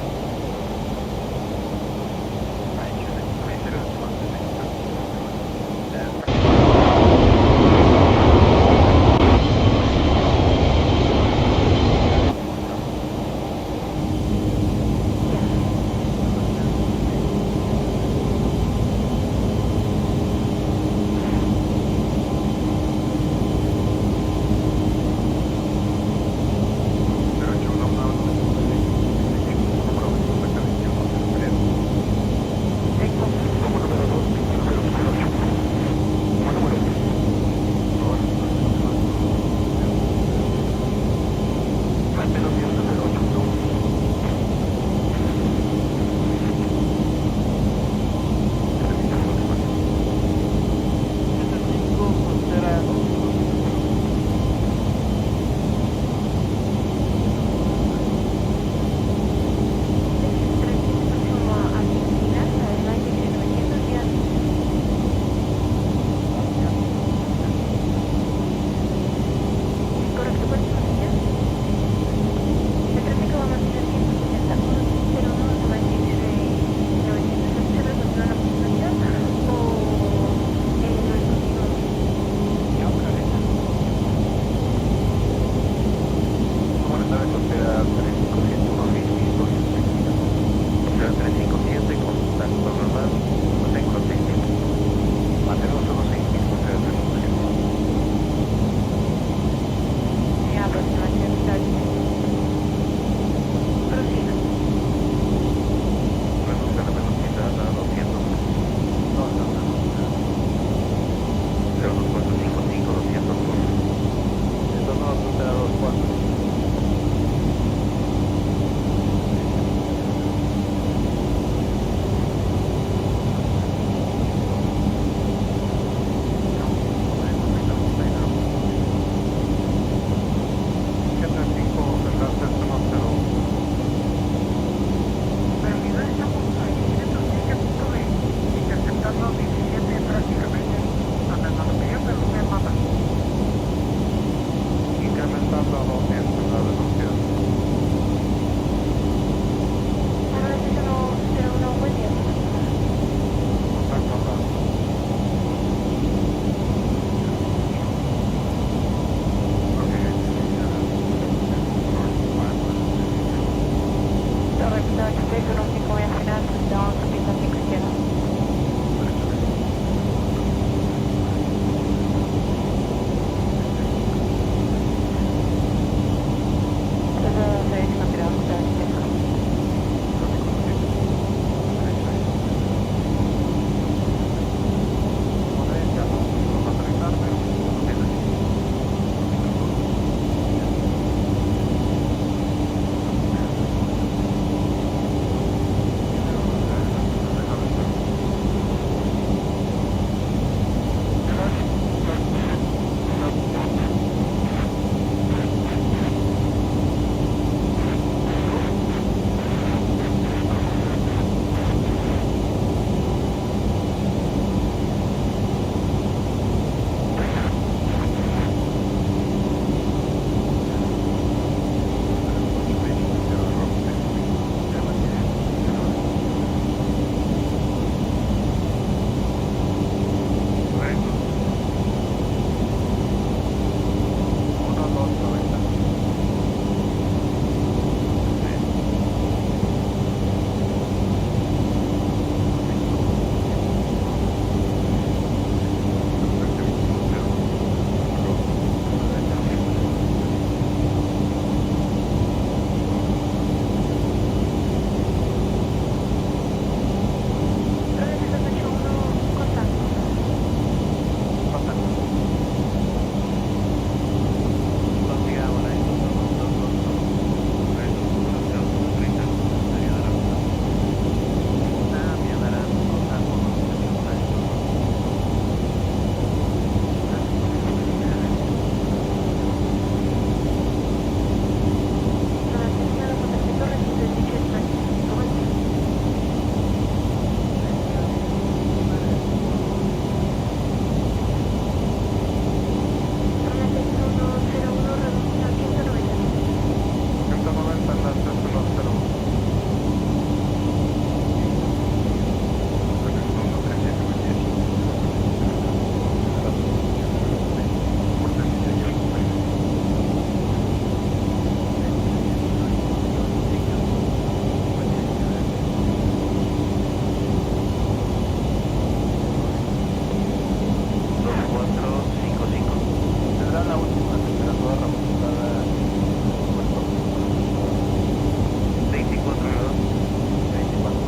última temperatura reportada en Puerto 24 grados. 24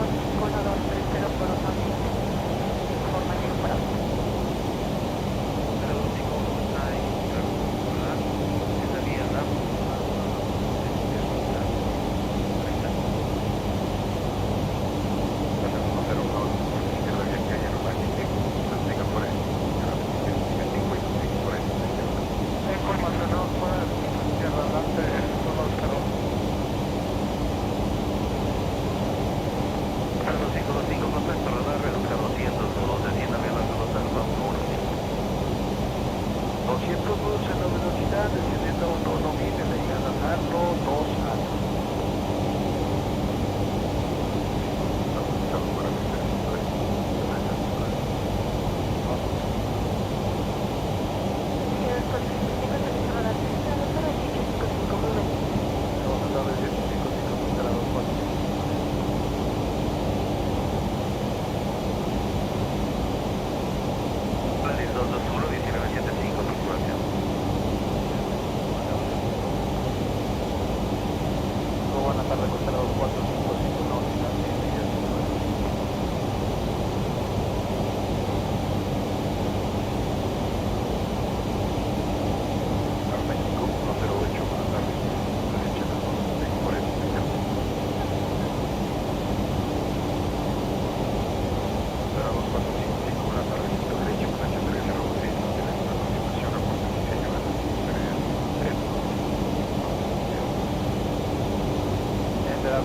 1230 por 1.7. Información para usted.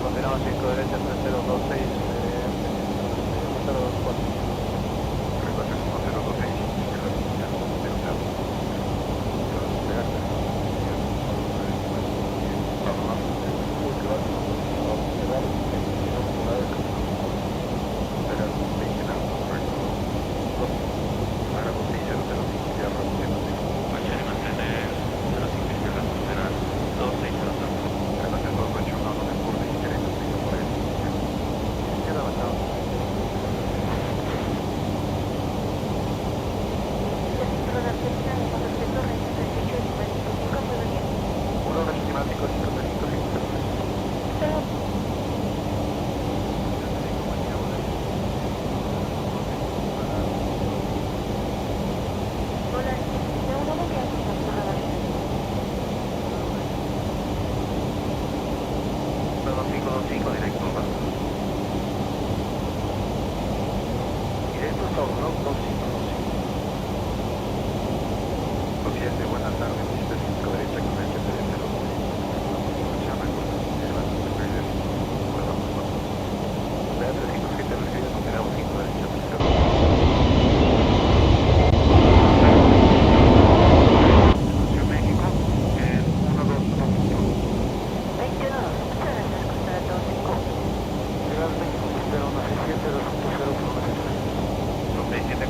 Continuamos 5 derecha 3026, 1024.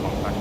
Con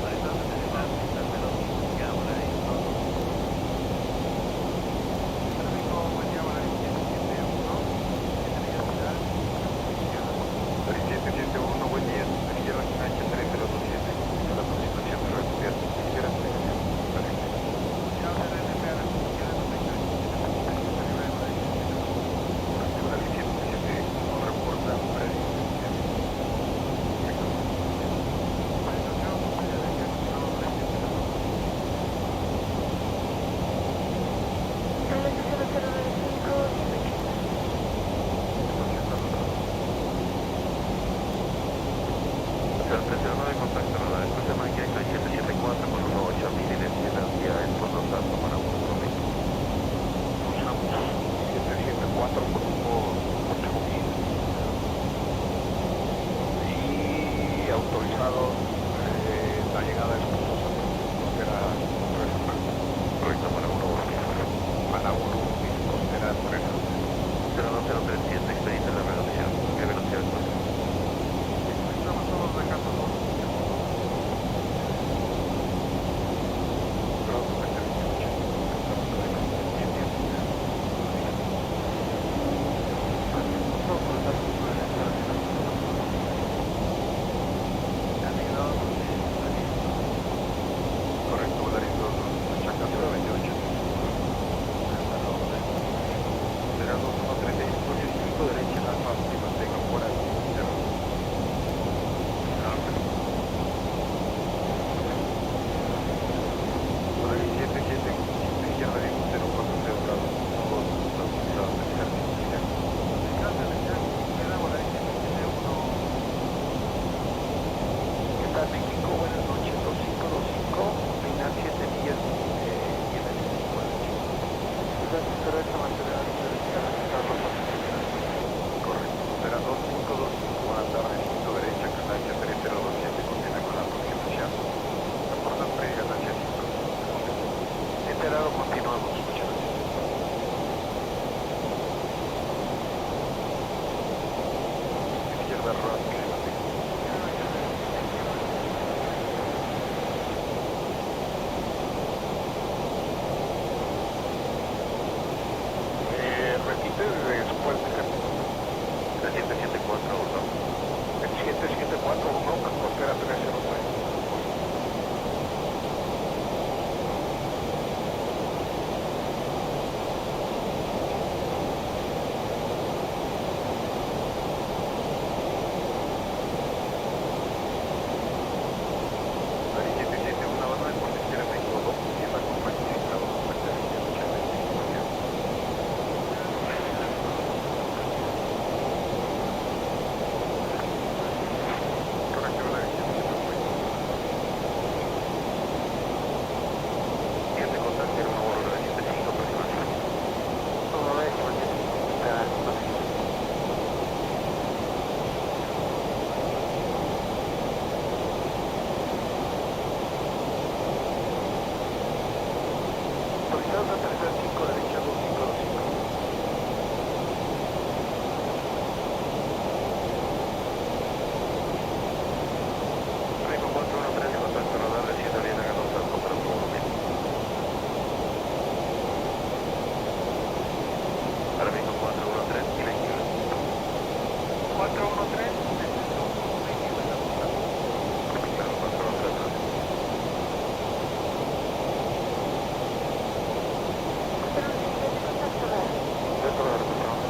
Vale, 5 derecha, 2525. Rico 413, contacto radar de 7 Oriana Ganosa, compra tu volumen. Ahora mismo 413, silencio. 413, necesito un volumen en la punta. Claro, 413. Dentro de la recuperamos.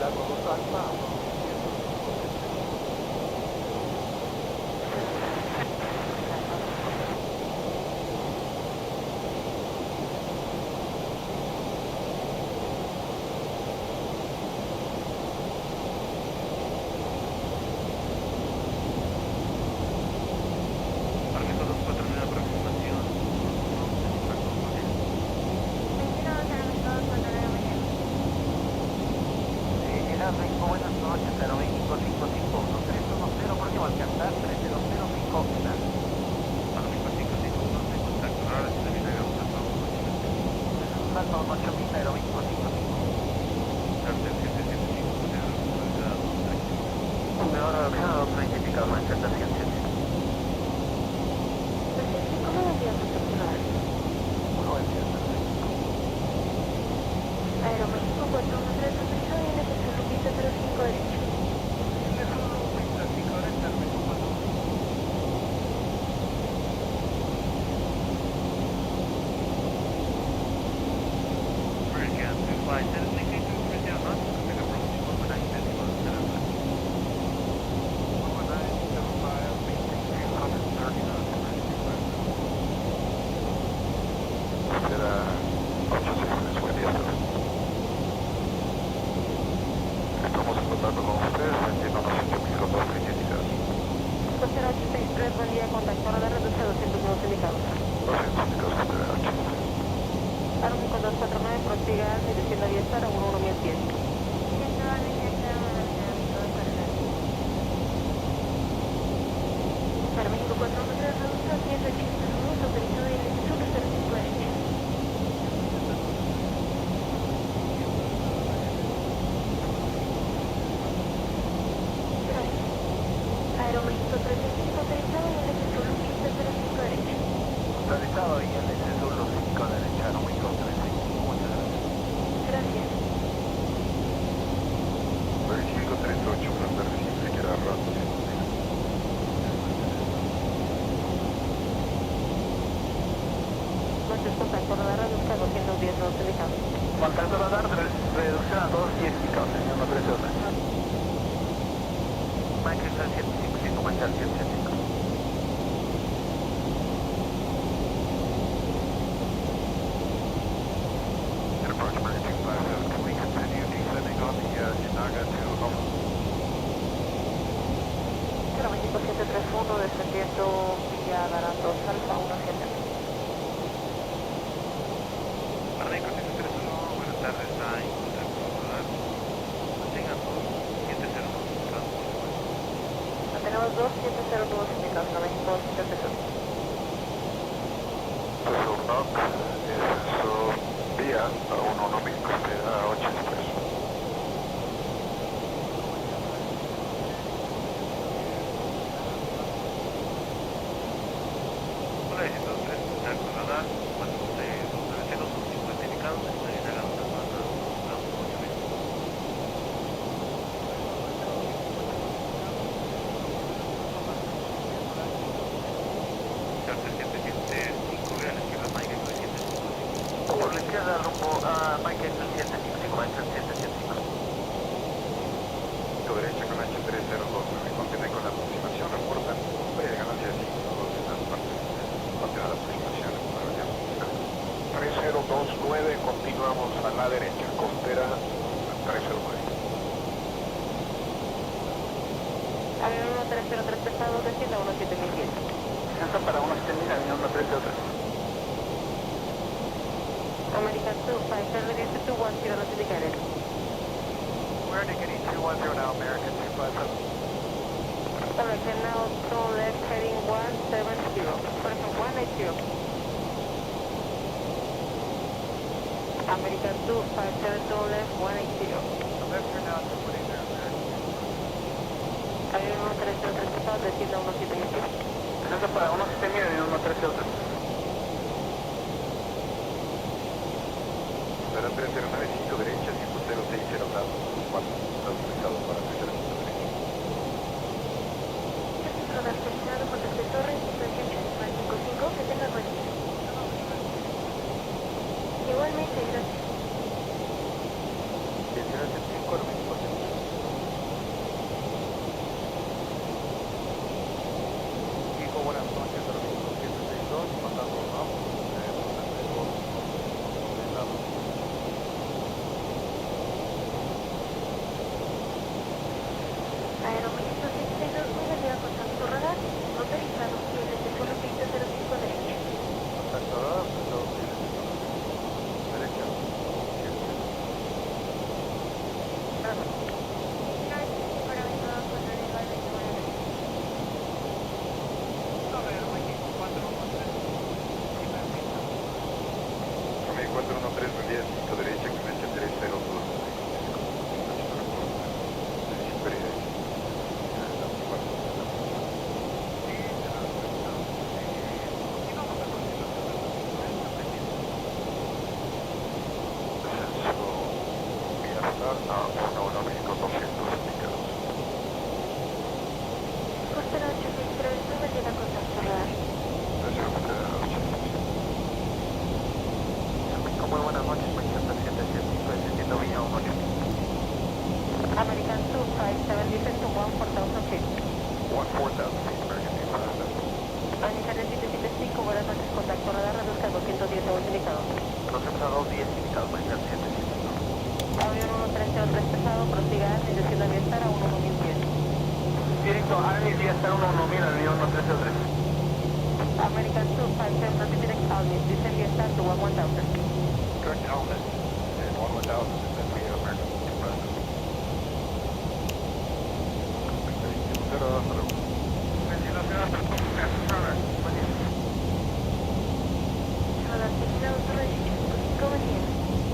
Chicago 2 Alfa, permiso 249 aproximación. Era México, buenas noches, 02555, 1310, próximo a alcanzar, 3005, final. Para México 551, de contacto, ahora se viene a un salto 8000, 02555. Cartel 775, ahora reaccionado 30 indicado, mancheta 77. ¿Cómo lo envías a personal? Buen día, perfecto. Aeroméxico 413, autorizado y NFC Lupita 05 derecho. American 257, 3 knots, traffic approach 119.0. 119.75, maintain 330 knots, emergency flight. Espera 863, buen día. Estamos en contacto con ustedes, entiéndonos 8000 con 2 indicados. 083, buen día, contacto, ahora reduce a 200 nuevos indicados. 200 indicados, espera 8. Aeroméxico 249, prosiga dirección a 10 para 11010. Aeroméxico 413, reduce a 180 nuevos, autorizado y NFC 05 derecho. Aeroméxico 305, autorizado y NFC Lupita 05 derecho. Autorizado y el exceso los 5 derecha, México 365, muchas gracias. Gracias. Verifico 38, planta reciente, que era rato. Noches, contacto, radar reduzca a 210 nuevos indicados. Contacto radar, reducción a 210 indicados, señor 138. Manchester 755, Manchester 755. And approach emergency 57, can we continue descending on the Chinaga to Alpha? Aeroméxico 731, descendiendo vía Garandos Alfa 17. México 731, buenas tardes, está en contacto radar. Mantengan 270 indicados, por supuesto. Tenemos 270 nuevos indicados, Aeroméxico 731. Entonces, knock, descenso vía a 11000, espera 8 expreso. Hola, 103, contacto radar, cuando usted 250 indicados, está bien a la una zona, a 18000. Carter 775, vea a la izquierda, Mike 755. Por la izquierda, rumbo a Mike 755, Mike 775. Tu derecha con H302, continúe con la aproximación, reportan ganancia de 5 2 en las partes. Continúa la aproximación, 3029, continuamos a la derecha, costera 309. Avión 1303 pesado, descienda 17010. Descenso para 17000, avión 138. American 257, reduce to 10, not indicated. We're indicating 210 now, American 257. Direction now, turn left, heading 170. Person 180. American 257, turn left, 180. Left turn now, 280 there, American. Avión 1303 pesado, descienda 17010. Descenso para 17000, avión 138. Será 3095 derecha, 106 lado, 4, está autorizado para 305 derecha. Radar presionado por desde Torres, 188, 55, que tenga buen día. Igualmente, gracias. 1775, México 7. 413, relieve 5 derecha, incremento 302. Costera 863, no me llega contacto radar. Muy buenas noches, Manchester 775, descendiendo vía 18. American 257, descend to 14,000 feet. 14,000 feet, American 257. American 775, buenas noches, contacto radar, reduzca a 210 según indicado. Procedemos a 210, indicado Manchester 775. Avión 1303 pesado, prosiga en dirección de Aviestar a 11010. Directo, Army, vía estar 11000, avión 1303. American 257, not direct Almis, descend Aviestar to 1000. Direct Helmet and 11000 is then via American 257. Radar, terminado, solo 18, buen día.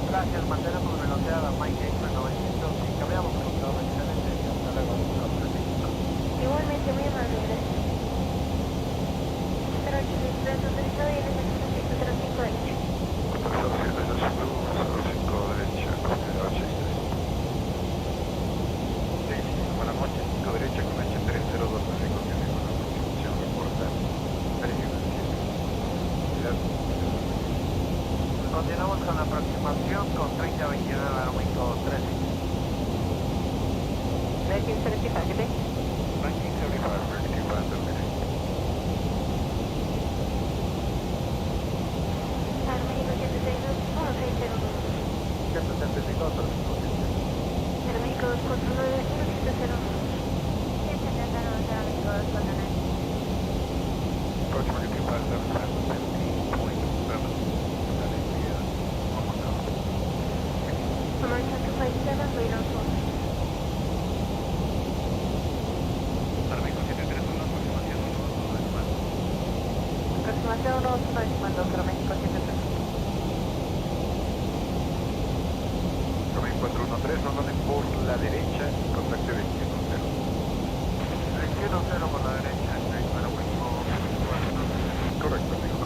Gracias, mantenemos velocidad a Mike April 900 y cambiamos el control excelente. Hasta luego, 35. Igualmente, muy amable, gracias. Costera 863, autorizado y en el 705 derecho. Buenas noches, 5 derecha, incremento 302, me recomiendo con la aproximación, reporta. Continuamos con la aproximación con 3029 aeroméxico 13. 1975, ¿qué te? 1975, American 257. México 762, 1602. 172, México 249, 1702. 772, México 249. Approach American 257, 17.7. American 257, radar full. México 731, aproximación 121 Aproximación 121, México 731. Remain 413, orden por la derecha, contacte 21-0. 21-0 por la derecha, aeroméxico 4. Correcto, amigo.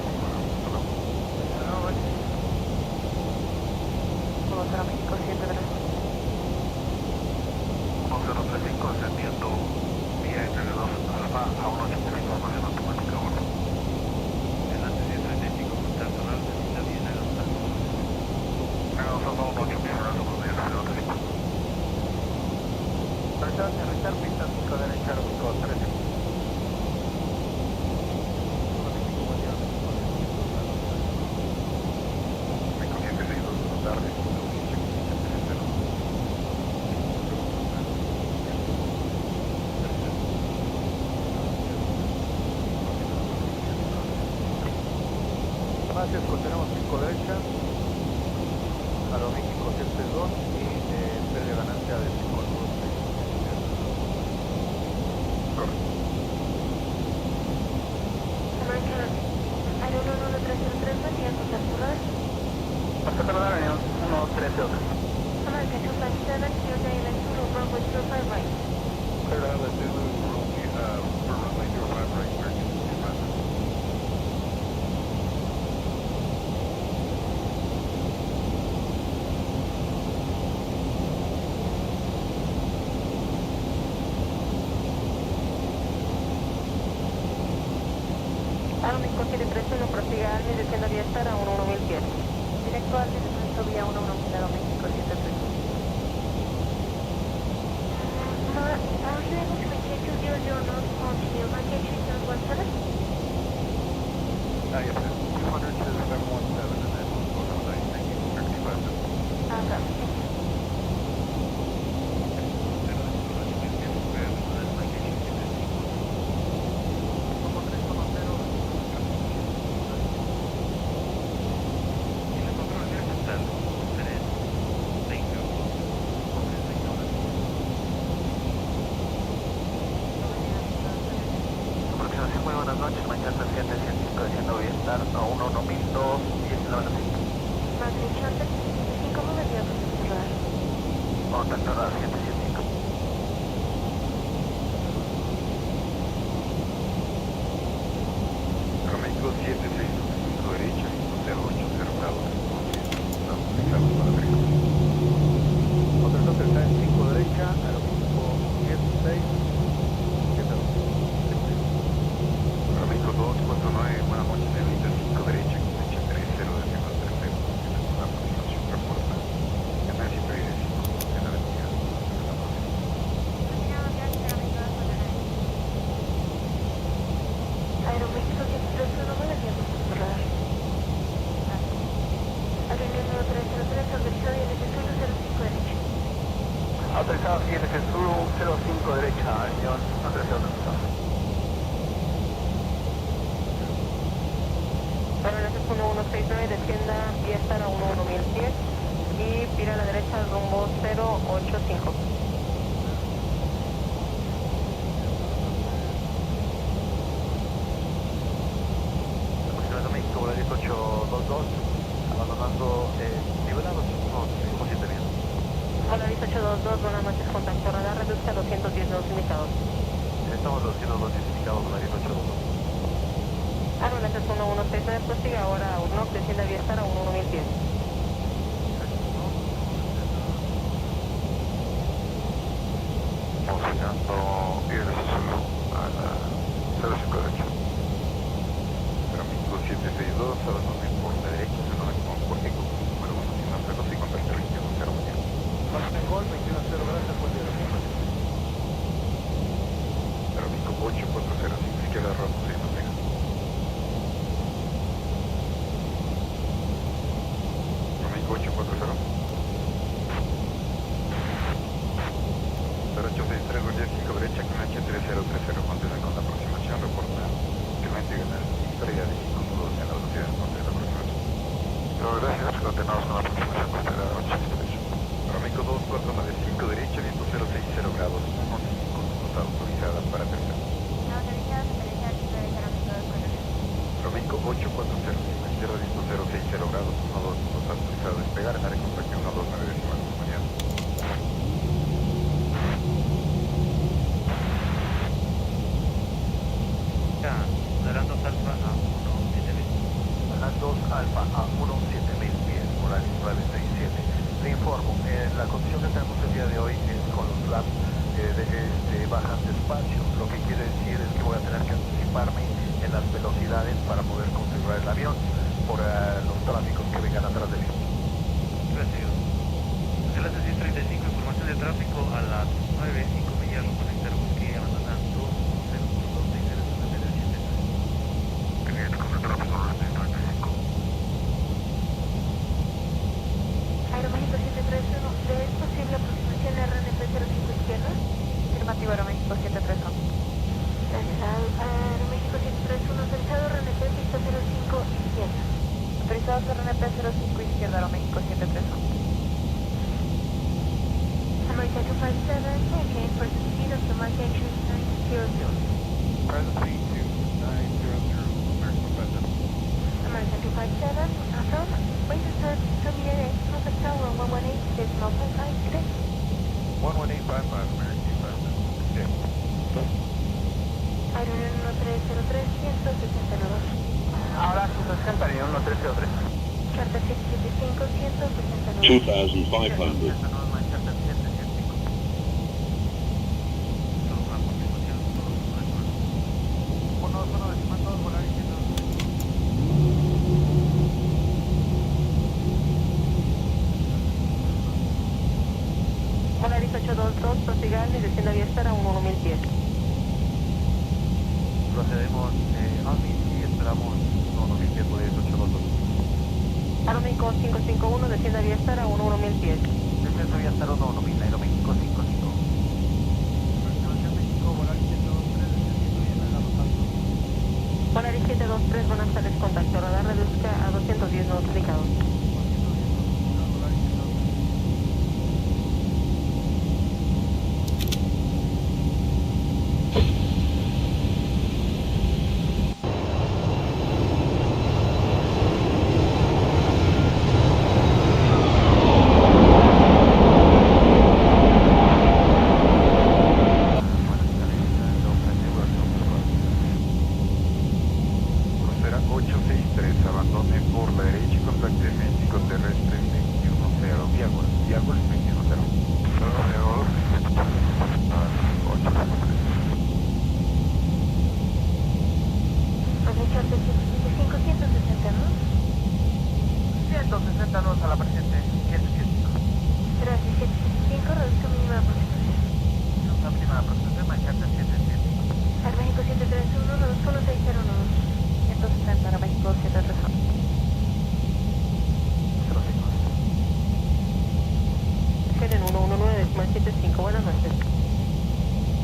Contra México 731. 1035, ascendiendo vía entre 2 alfa a 1 información automática 1. Delante 1035, contacto la alternita viene a los altos. Menos 1 8 rato con 1035. Presión de aterrizar, pista 5 derecha, aeroméxico 13. México 762, buenas tardes. Gracias, continuamos 5 derecha, aeroméxico 72 y pérdida ganancia de 5 al 2. American, Aero 11303, buen día, contacto radar. Hasta radar, avión 113. American 257, your direct to runway 05 right. Clear out the Zulu for runway 05 right, American 257. México 731, prosiga al dirección de Aviestar a 11010. Directo al descenso vía 110, México 731. Are you able to maintain 200 knots on the runway 3017? Yes, 200 to 717 and then 119, thank you, American 257. Okay. Muy buenas noches, mañana 705, diciendo voy a estar a 1 1000, 2, 19. Matrix 75, muy buen día, radar. Contacto radar 775. Romeo 765 derecha, 080 grados. Estamos para América. Hotel Hotel 5 derecha, aeropuerto 76. Romeo 249, buenas noches, Nevita 5 derecha, derecha 30 decimal tercero. Esta es una aproximación reporta. Ganancia previa de 5 en la avenida. Aeroméxico 731, muy buen día, radar. Avenida 303, autorizado y desde suelo 05 derecha. Autorizado INC Zulu 05 derecha, avión Andrés autorizado. Aeroméxico 1169, descienda vía estar a 11000 pies y vira a la derecha al rumbo 085. Aproximadamente México, vuelo 1822, abandonando nivelados, unos 7 bien. Hola, 1822, buenas noches, contacto radar, reduzca a 210 nudos indicados. Estamos haciendo los identificados con la 1822. Aeroméxico 1169, prosiga ahora a URNOC, descienda vía estar a 11000 pies. Estamos llegando IRS Zulu a la 05 derecha. Romeo 762, abandonen por la derecha, se nos con Jorge con número 1, sin nosotros y contacto 21 mañana. Martín Gol, 21-0, gracias, buen día. Romeo 8405, izquierda rojo, se mantenga. Romeo 840. 0863, buen día 5 derecha, con H3030, continúen con la aproximación, reporta incremento y ganar pérdida de 5 nudos en la velocidad de la aproximación. Gracias, continuamos con la aproximación costera 863. Romeo 2495 derecha, viento 060 grados, 15 nudos autorizadas para tercera. Romeo 8405, izquierda viento 060 grados, 12 nudos autorizados a despegar en área contacto 129 decimal mañana. Adelantos alfa a 17000. Adelantos alfa a 17000 pies, horario 967. Le informo, la condición que tenemos el día de hoy es con los flaps bajan despacio, lo que quiere decir es que voy a tener que anticiparme en las velocidades para poder configurar el avión por los tráficos que vengan atrás de mí. Recibido. El S-635, información de tráfico a las 9:05 millas, conectar busque abandonando 026. Teniente, con el tráfico a las 10:35. Aeroméxico 731, ¿le es posible aproximación RNP 05 izquierda? Afirmativo, Aeroméxico 731. Aeroméxico 731, autorizado RNP pista 05 izquierda. Autorizado RNP 05 izquierda, Aeroméxico 731. American 257, maintain first speed of the American 2900. Present speed 2900, American President. American 257, affirm. Wait a third, Terminator, Norfolk Tower 118, decimal 556. 11855, American President. Yeah. Aeronav 1303, 160 nudos. Ahora 160, avión 1303. Charter 775, 160 nudos. 2,500. Polaris 822, prosiga y descienda vía estar a 11000 pies. Procedemos a mí y esperamos unos 1000 pies por 822. Aeroméxico 551, descienda vía estar a 11000 pies. Descenso vía estar 11000, Aeroméxico 55. Polaris 723, buenas tardes, contacto radar, reduzca a 210 nudos indicados. 863, abandone por la derecha y contacte México terrestre 210, Viagor 210. 160 nudos a la presente, 775. Gracias, 775, reduzca mínima aproximación. La mínima aproximación, Manchester 775. Aeroméxico 731, reduzca 1609. 160, Aeroméxico 731. 05. Tienen 119.75, buenas noches.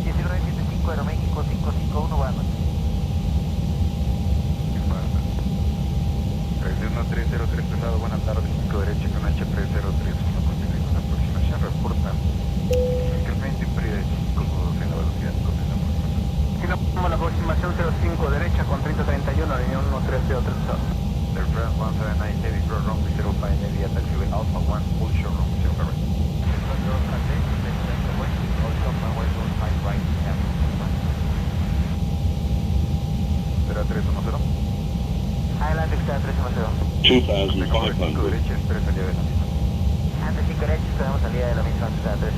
1975, Aeroméxico 551, buenas noches. 31303 pesado, buenas tardes, 5 derecha con H3031, continúe con aproximación, reporta incremento en pérdida de 5 nudos en la velocidad, continuamos. Continuamos la aproximación 05 derecha con 3031, línea 1303 pesado. Air France 179 heavy, ground runway 05 heavy, taxiway Alpha 1, full show runway 05 right. Será 310. Adelante, está 310. 5 derecha, espera salida de la misma. Antes 5 derecha, esperamos salida de la misma, está 310.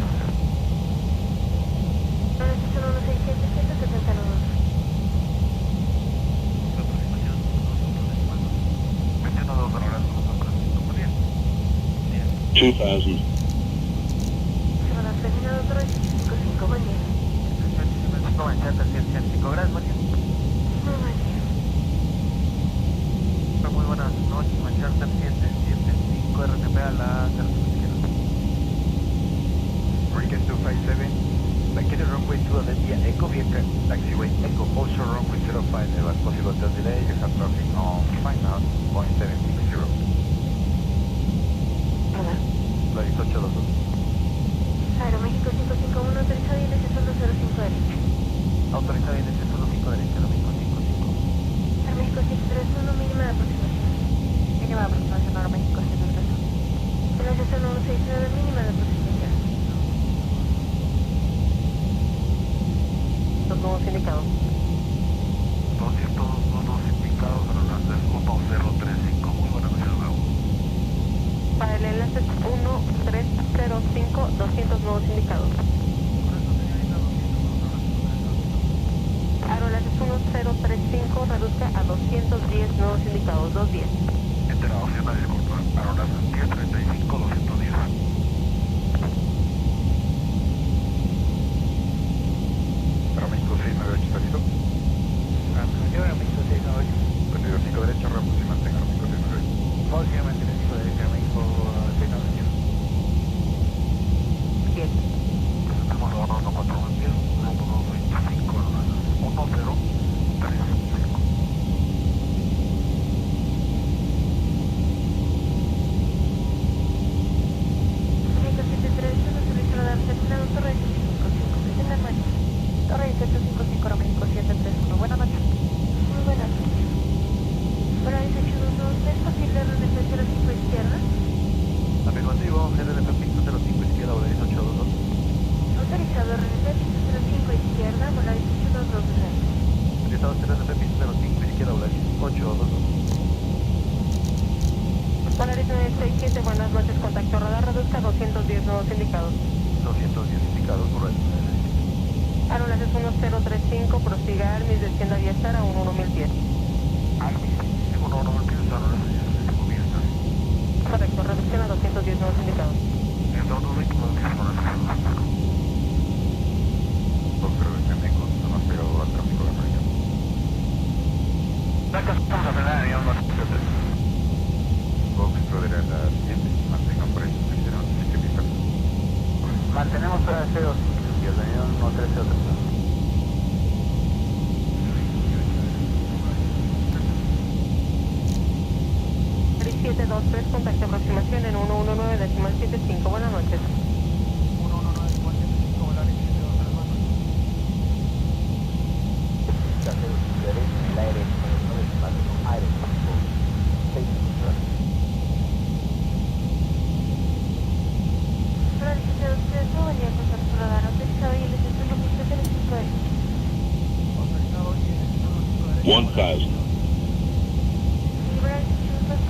96167, 170 nudos. Aproximación 21 2 horas, por día. 2000. Se van a terminar otro 755, buen día. 775, Manchester 775, gracias, buen día. Muy buen día. Muy buenas noches, Manchester 775, RTP a la izquierda. Freaking 257, vacated runway 2 Olympia Echo, vehicle taxiway Echo, full show runway 05, there was possible delay, you have traffic on final, point 760. Hola. La 1822. Aeroméxico 551, autorizado y NC solo 05 derecha. Autorizado en este solo 5 derecha, Aeroméxico 55. Aeroméxico 731, mínima de aproximación. Mínima aproximación, Aeroméxico 731. El NC solo 169, mínima de aproximación. Los nuevos indicados. 200 nodos indicados a las 1035, muy buena noche de nuevo. Para el enlace 1305, 200 nuevos indicados. Aeroenlace 1035, reduzca a 210 nuevos indicados, 210. Enterado, una disculpa, Aeronaves 1035, 210. Aeroméxico 698, ¿está listo? Aeroméxico 698. Prendido 5 derecha, Ramos y mantenga Aeroméxico 698. Básicamente el 5 derecha, Aeroméxico 698. Bien. Presentamos la 14110, rumbo 225, 1035. México 731, servicio radar terminado, torre 755, que tengan buenas. Torre 755, Aeroméxico 731, buenas noches. Muy buenas noches. Para 18212, ¿es posible RNP 05 izquierda? Afirmativo, GDLP piso 05 izquierda, volar 822. Autorizado RNP piso 05 izquierda, volar 18212. Autorizado GDLP piso 05 izquierda, volar 822. Polaris 967, buenas noches, contacto radar, reduzca 210 nuevos indicados. 210 indicados, correcto. Aeroenlace 1035, prosiga Almis, descienda a Viestar a 11010. Almis, según uno, no piensa, no les comienza. Correcto, reducción a 210 nuevos indicados. En todo vehículo de mismo las cosas. Doctor de Teneco, no más pegado al tráfico de América. Acá estamos a frenar, avión 973. Box, Rodera, la siguiente, mantengan precio, serán 7.000 pesos. Mantenemos fuera de 0, bienvenido 1303. Paris 723, contacto aproximación en 119.75, buenas noches. 119.75, volar 1000.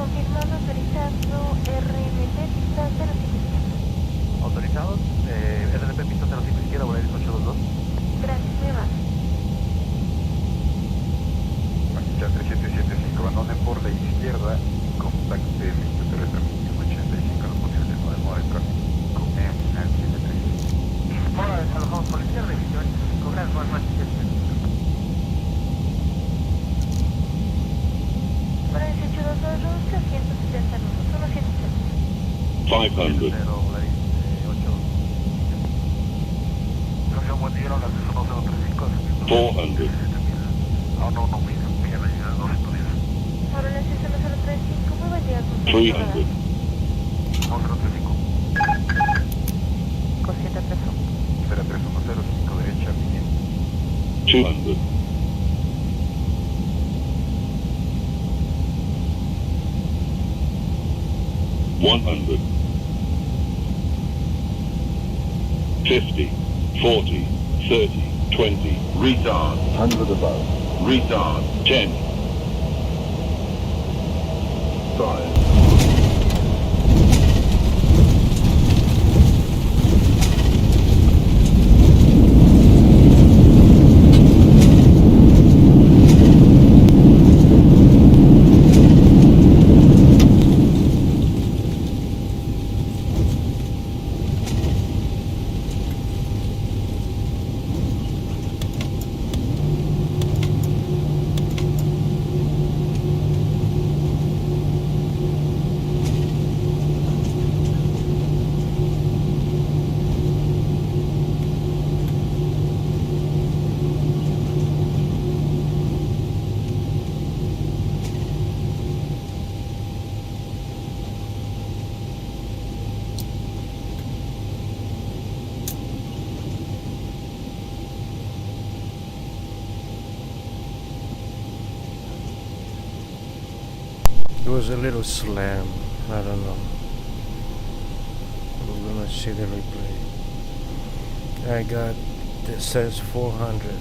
Confirmando autorizado RMT pista 05 Autorizados, RDP pista 05 izquierda, volar 1822. Gracias, muy amable. Ya 3775, abandonen por la izquierda y contacte el Instituto de Transmisión 85 los posibles modos de tráfico MMMY-MMMX. Hola, desalojamos por la izquierda, 1825, gracias, buenas noches. Para 1822 Rusia, 170 nudos, solo 170. 500, 0, volar 8. Gracias, buen día, hola, 1035. 400, Ah, no, me dije la llegada 210. Ahora la 6035, muy buen día. 300, 1035. 5731. 03105 derecha, bien. 200, 100, 50, 40, 30, 20, retard, 100 above, retard, 10, 5, It was a little slam. I don't know. We're gonna see the replay. I got that says 400.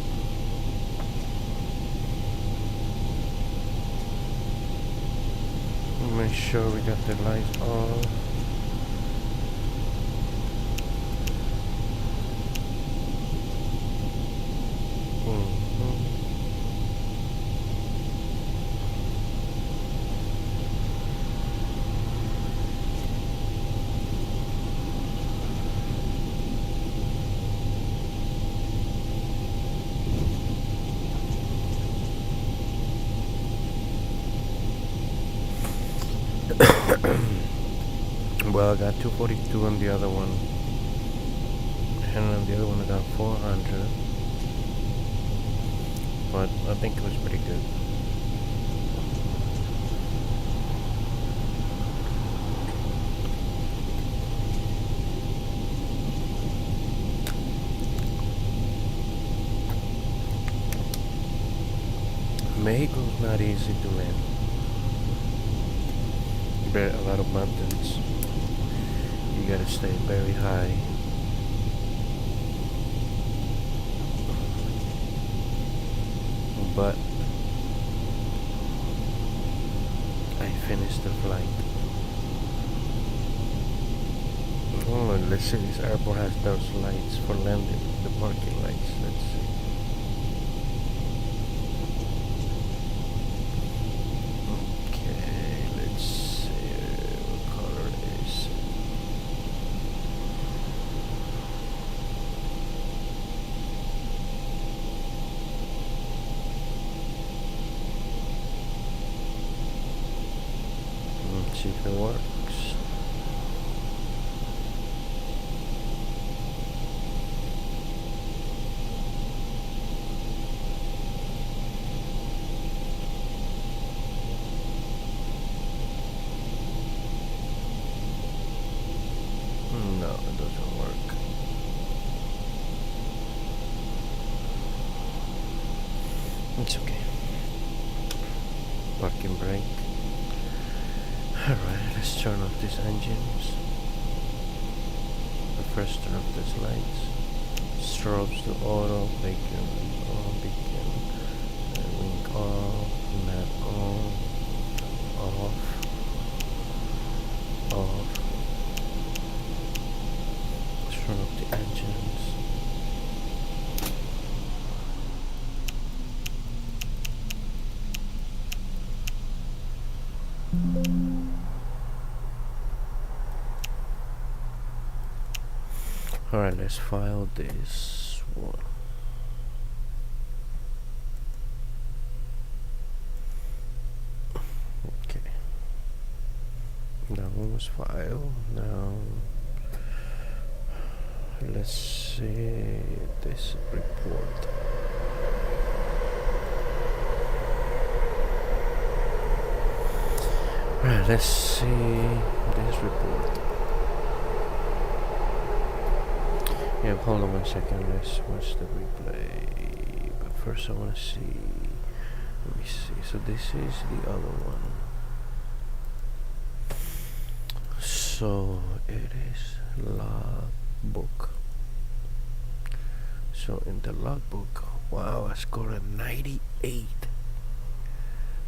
Make sure we got the lights on. Well, I got 242 on the other one, and on the other one I got 400, but I think it was pretty good. Mexico's not easy to land. There are a lot of mountains. You gotta stay very high. But I finished the flight. Oh, let's see, this airport has those lights for landing, the parking lights. Let's see. Okay, let's see what color is it. Let's see if it works. No, it doesn't work. It's okay. Parking brake. Alright, let's turn off these engines. First turn off these lights. Strobes to auto, beacon on, beacon, wing off, map on, off, Alright, let's file this one. Okay. That one was filed. Now let's see this report. Alright, let's see this report. Yeah, hold on 1 second. Let's watch the replay. But first, I want to see. Let me see. So this is the other one. So it is logbook. So in the logbook, wow, I scored a 98.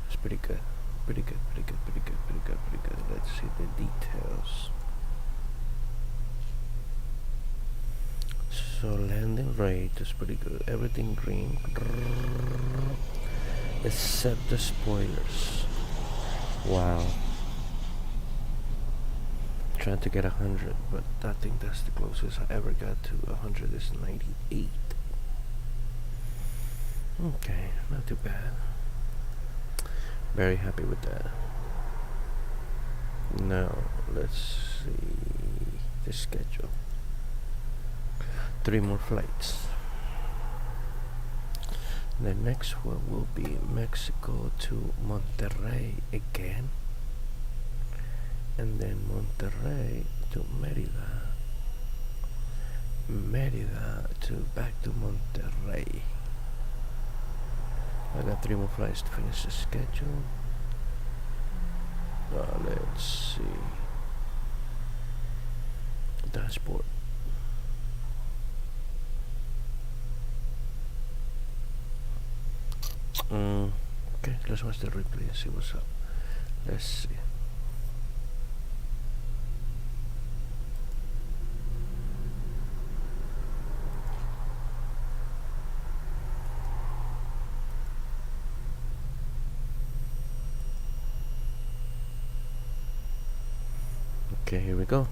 That's pretty good. Pretty good. Pretty good. Pretty good. Pretty good. Pretty good. Let's see the details. So landing rate is pretty good. Everything green, except the spoilers. Wow. Trying to get 100, but I think that's the closest I ever got to 100 is 98. Okay, not too bad. Very happy with that. Now let's see the schedule. 3 more flights. The next one will be Mexico to Monterrey again, and then Monterrey to Merida, Merida to back to Monterrey. I got 3 more flights to finish the schedule. Let's see. Dashboard. Okay, let's watch the replay and see what's up. Let's see. Okay, here we go.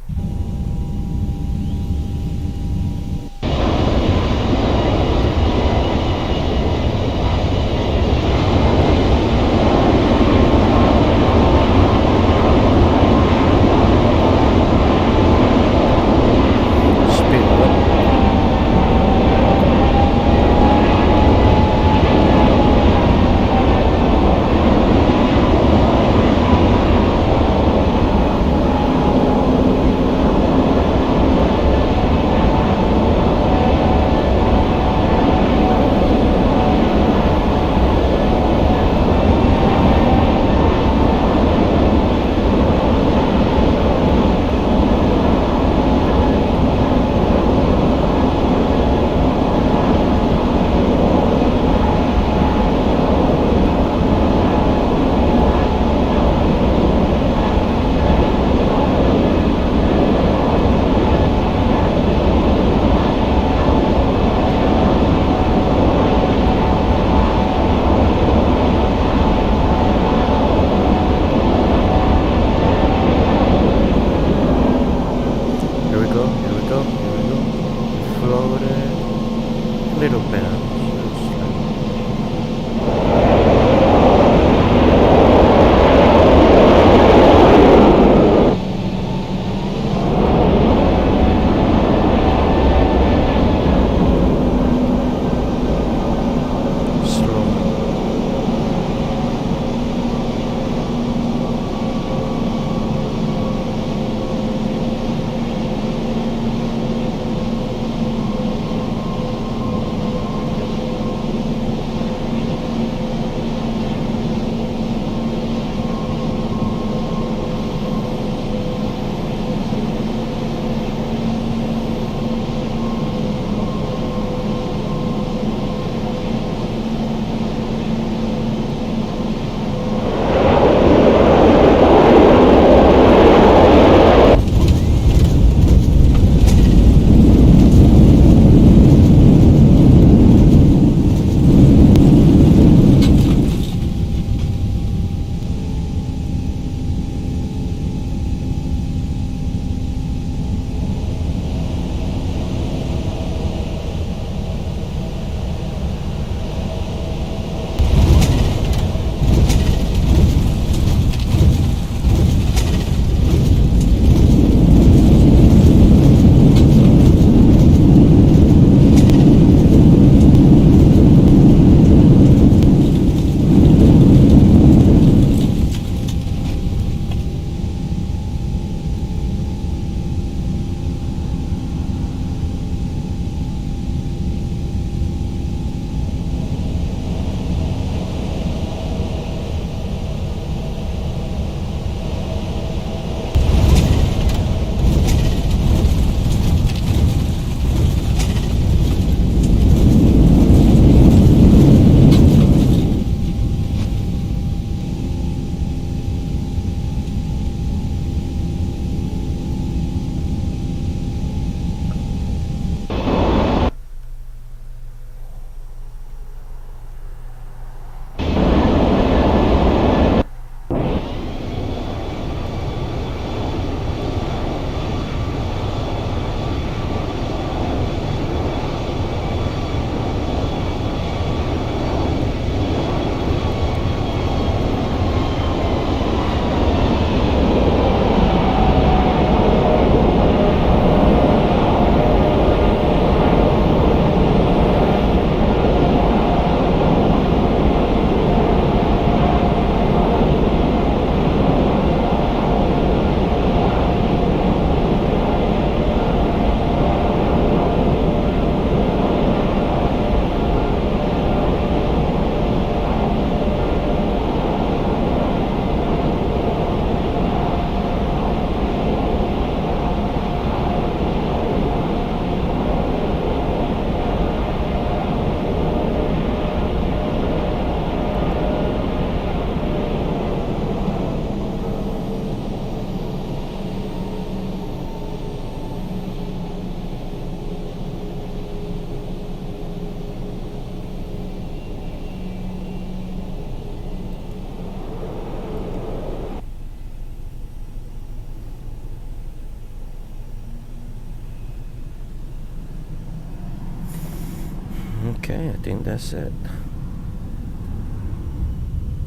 Okay, I think that's it.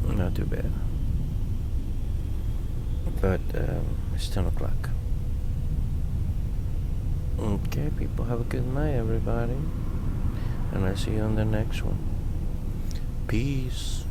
Not too bad. But it's 10 o'clock. Okay, people, have a good night, everybody. And I'll see you on the next one. Peace.